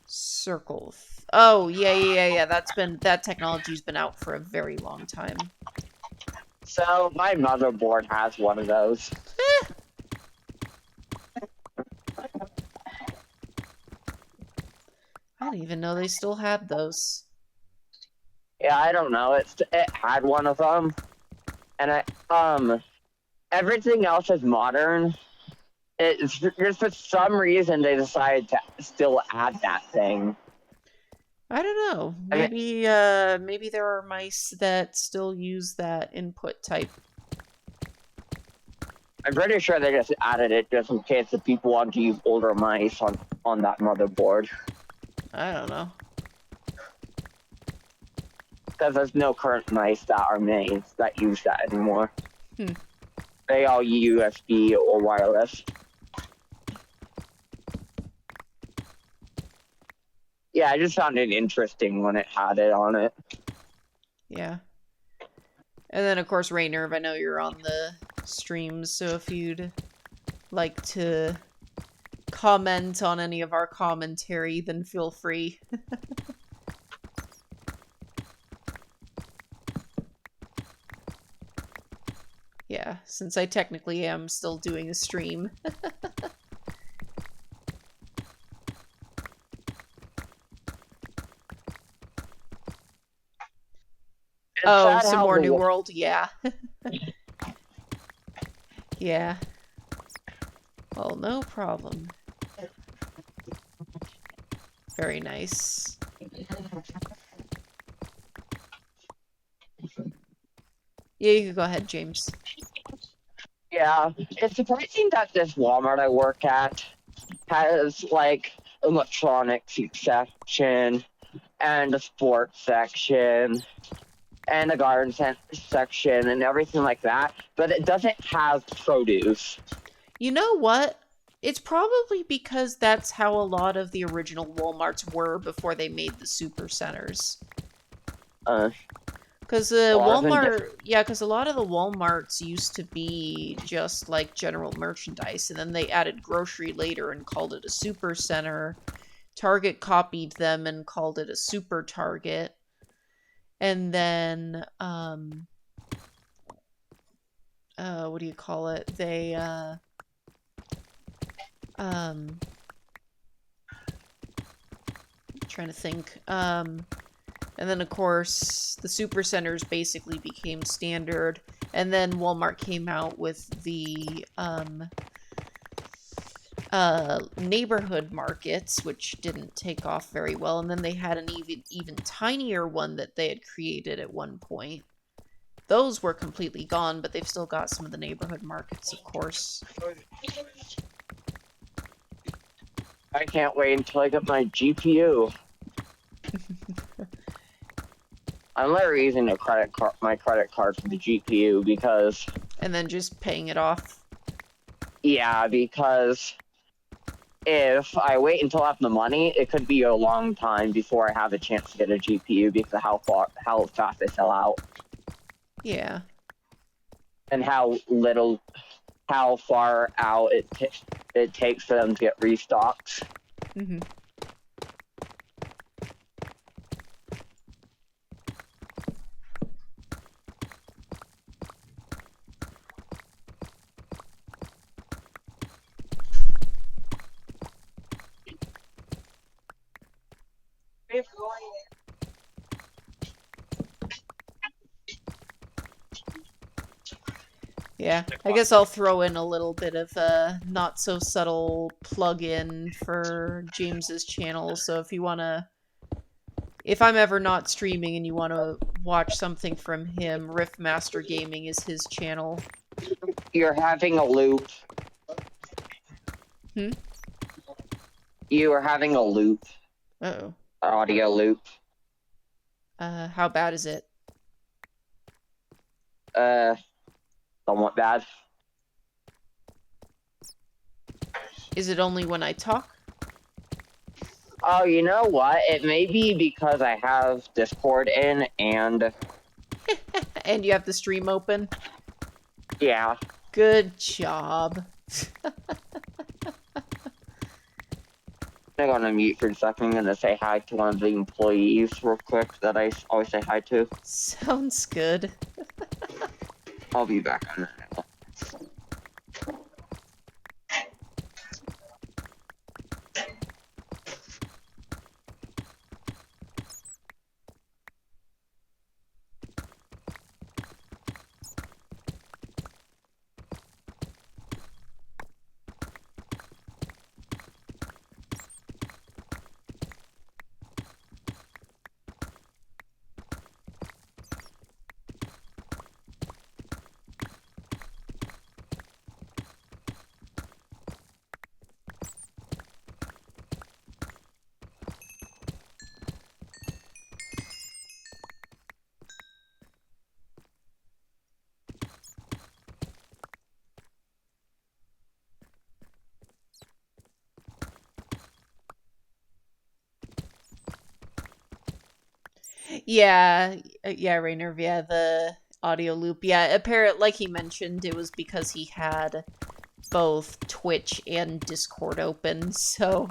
Circle. Oh, yeah. That technology's been out for a very long time. So my motherboard has one of those. I didn't even know they still had those. Yeah, I don't know. It had one of them, and everything else is modern. It's just for some reason they decided to still add that thing. I don't know. I mean, Maybe there are mice that still use that input type. I'm pretty sure they just added it just in case the people want to use older mice on that motherboard. I don't know. Because there's no current mice that are made that use that anymore. Hmm. They all USB or wireless. Yeah, I just found it interesting when it had it on it. Yeah. And then, of course, Raynerve, I know you're on the streams, so if you'd like to comment on any of our commentary, then feel free. Yeah, since I technically am still doing a stream. Oh, some more New World? Yeah. Yeah. Well, no problem. Very nice. Yeah, you can go ahead, James. Yeah, it's surprising that this Walmart I work at has electronics section and a sports section and a garden section and everything like that, but it doesn't have produce. You know what? It's probably because that's how a lot of the original Walmarts were before they made the super centers. Because because a lot of the Walmarts used to be just like general merchandise, and then they added grocery later and called it a super center. Target copied them and called it a super Target. And then, what do you call it? They, trying to think. And then, of course, the super centers basically became standard. And then Walmart came out with the neighborhood markets, which didn't take off very well. And then they had an even tinier one that they had created at one point. Those were completely gone, but they've still got some of the neighborhood markets, of course. I can't wait until I get my GPU. I'm literally using my credit card for the GPU because. And then just paying it off. Yeah, because if I wait until I have the money, it could be a long time before I have a chance to get a GPU because of how fast they sell out. Yeah. And how far out it takes for them to get restocked. Mm-hmm. Yeah, I guess I'll throw in a little bit of a not so subtle plug-in for James's channel. So if I'm ever not streaming and you want to watch something from him, Riffmaster Gaming is his channel. You're having a loop. Hmm? You are having a loop. Uh-oh. Audio loop. How bad is it? Somewhat bad. Is it only when I talk? Oh, you know what? It may be because I have Discord in and... And you have the stream open? Yeah. Good job. I'm gonna mute for a second. I'm gonna say hi to one of the employees real quick that I always say hi to. Sounds good. I'll be back on that. Yeah, Rainer, yeah, the audio loop. Yeah, apparently, like he mentioned, it was because he had both Twitch and Discord open, so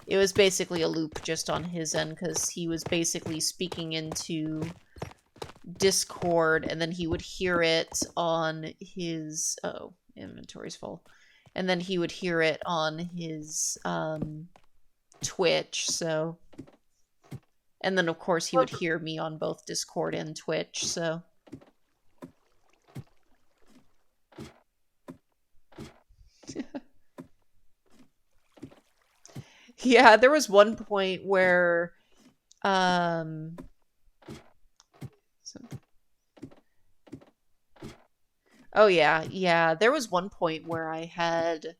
it was basically a loop just on his end, because he was basically speaking into Discord, and then he would hear it on his... Oh, inventory's full. And then he would hear it on his, Twitch, so... And then, of course, he would hear me on both Discord and Twitch, so... Yeah, there was one point where... Oh, yeah. There was one point where I had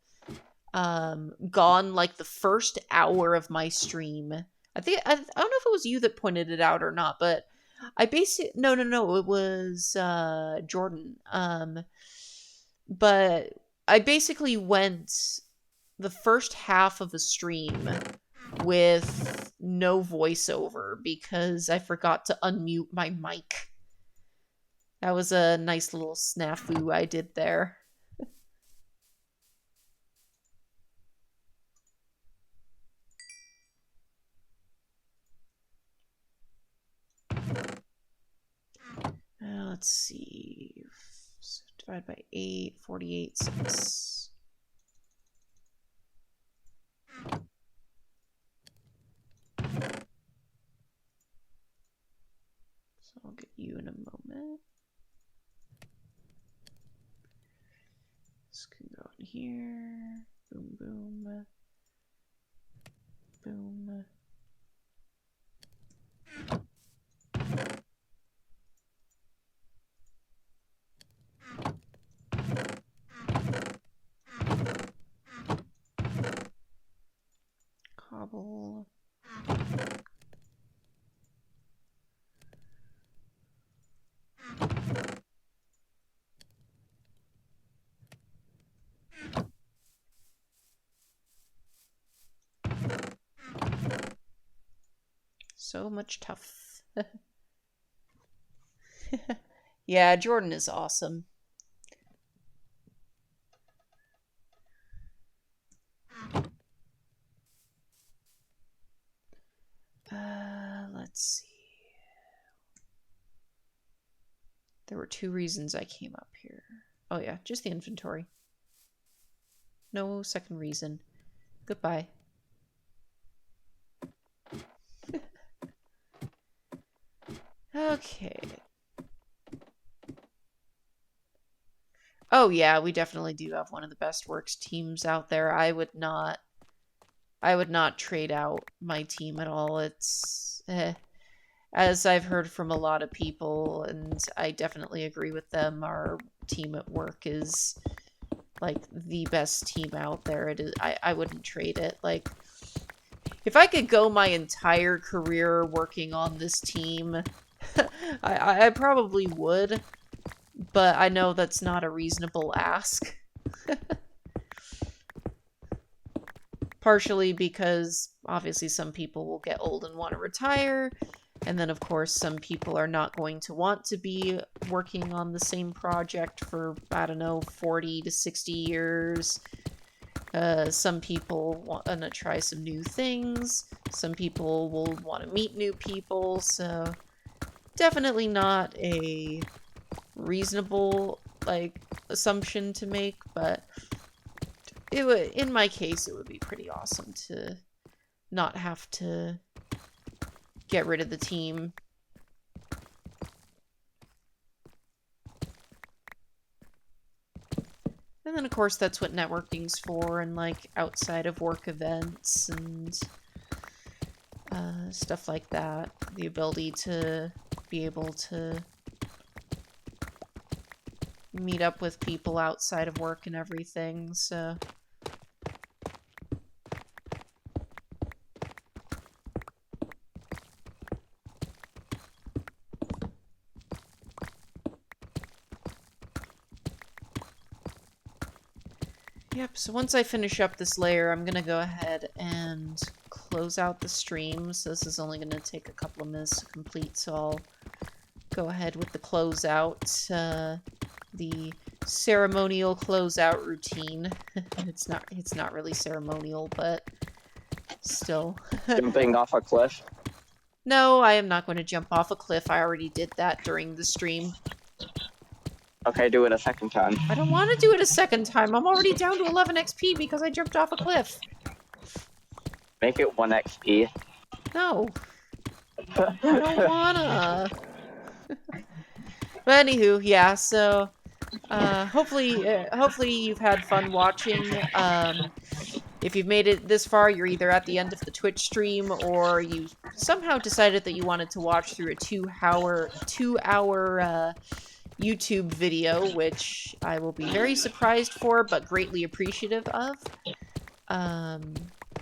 gone, like, the first hour of my stream. I don't know if it was you that pointed it out or not, but I basically... No, it was Jordan. But I basically went the first half of the stream with no voiceover because I forgot to unmute my mic. That was a nice little snafu I did there. Let's see. So divide by 8, 48, 6. So I'll get you in a moment. This can go in here. Boom, boom. Boom. Cobble. So much tough. Yeah, Jordan is awesome. Let's see. There were 2 reasons I came up here. Oh yeah, just the inventory. No second reason. Goodbye. Okay. Oh yeah, we definitely do have one of the best works teams out there. I would not trade out my team at all. It's as I've heard from a lot of people, and I definitely agree with them, our team at work is like the best team out there. It is, I wouldn't trade it. Like if I could go my entire career working on this team, I probably would, but I know that's not a reasonable ask. Partially because obviously some people will get old and want to retire, and then of course some people are not going to want to be working on the same project for, I don't know, 40 to 60 years. Some people want to try some new things. Some people will want to meet new people, so definitely not a reasonable, like, assumption to make, but it would, in my case, it would be pretty awesome to not have to get rid of the team. And then, of course, that's what networking's for, and like outside of work events and stuff like that. The ability to be able to meet up with people outside of work and everything, so. Yep, so once I finish up this layer, I'm gonna go ahead and close out the stream. So this is only gonna take a couple of minutes to complete, so I'll go ahead with the closeout, the ceremonial closeout routine. It's not really ceremonial, but still. Jumping off a cliff. No, I am not going to jump off a cliff. I already did that during the stream. Okay, do it a second time. I don't want to do it a second time. I'm already down to 11 XP because I jumped off a cliff. Make it 1 XP. No. I don't wanna. But anywho, yeah, so hopefully you've had fun watching. If you've made it this far, you're either at the end of the Twitch stream or you somehow decided that you wanted to watch through a 2-hour YouTube video, which I will be very surprised for, but greatly appreciative of.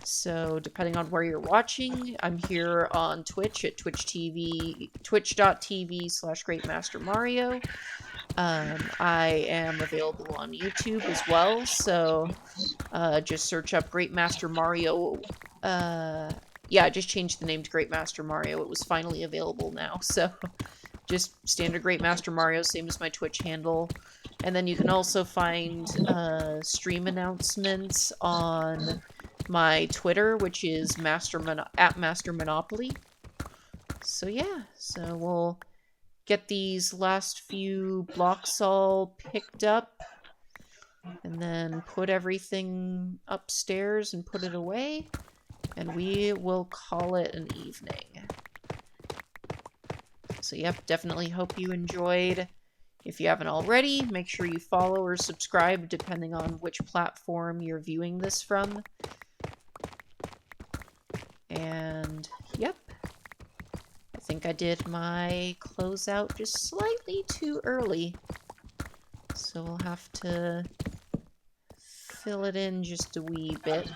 So depending on where you're watching, I'm here on Twitch at twitch.tv/GreatMasterMario. I am available on YouTube as well, so just search up Great Master Mario. Yeah, I just changed the name to Great Master Mario. It was finally available now, so just standard Great Master Mario, same as my Twitch handle. And then you can also find stream announcements on my Twitter, which is at Master Monopoly. So yeah, so we'll get these last few blocks all picked up and then put everything upstairs and put it away, and we will call it an evening. So yep, definitely hope you enjoyed. If you haven't already, make sure you follow or subscribe depending on which platform you're viewing this from. And yep, I think I did my closeout just slightly too early. So we'll have to fill it in just a wee bit.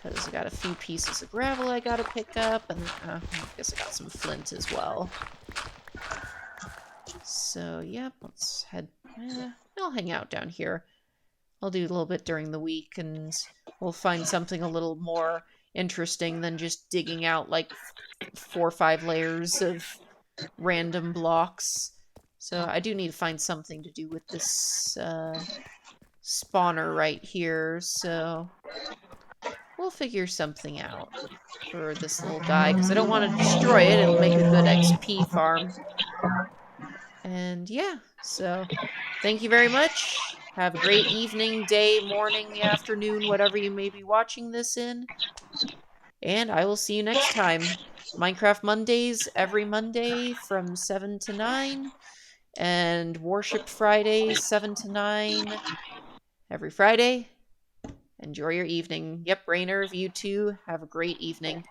Because I got a few pieces of gravel I gotta pick up, and I guess I got some flint as well. So, yep, let's head... I'll hang out down here. I'll do a little bit during the week, and we'll find something a little more interesting than just digging out, like, 4 or 5 layers of random blocks. So I do need to find something to do with this, spawner right here, so... we'll figure something out for this little guy, because I don't want to destroy it. It'll make a good XP farm. And yeah, so thank you very much. Have a great evening, day, morning, afternoon, whatever you may be watching this in. And I will see you next time. Minecraft Mondays every Monday from 7 to 9. And Worship Friday, 7 to 9, every Friday. Enjoy your evening. Yep, Rainer, you too. Have a great evening.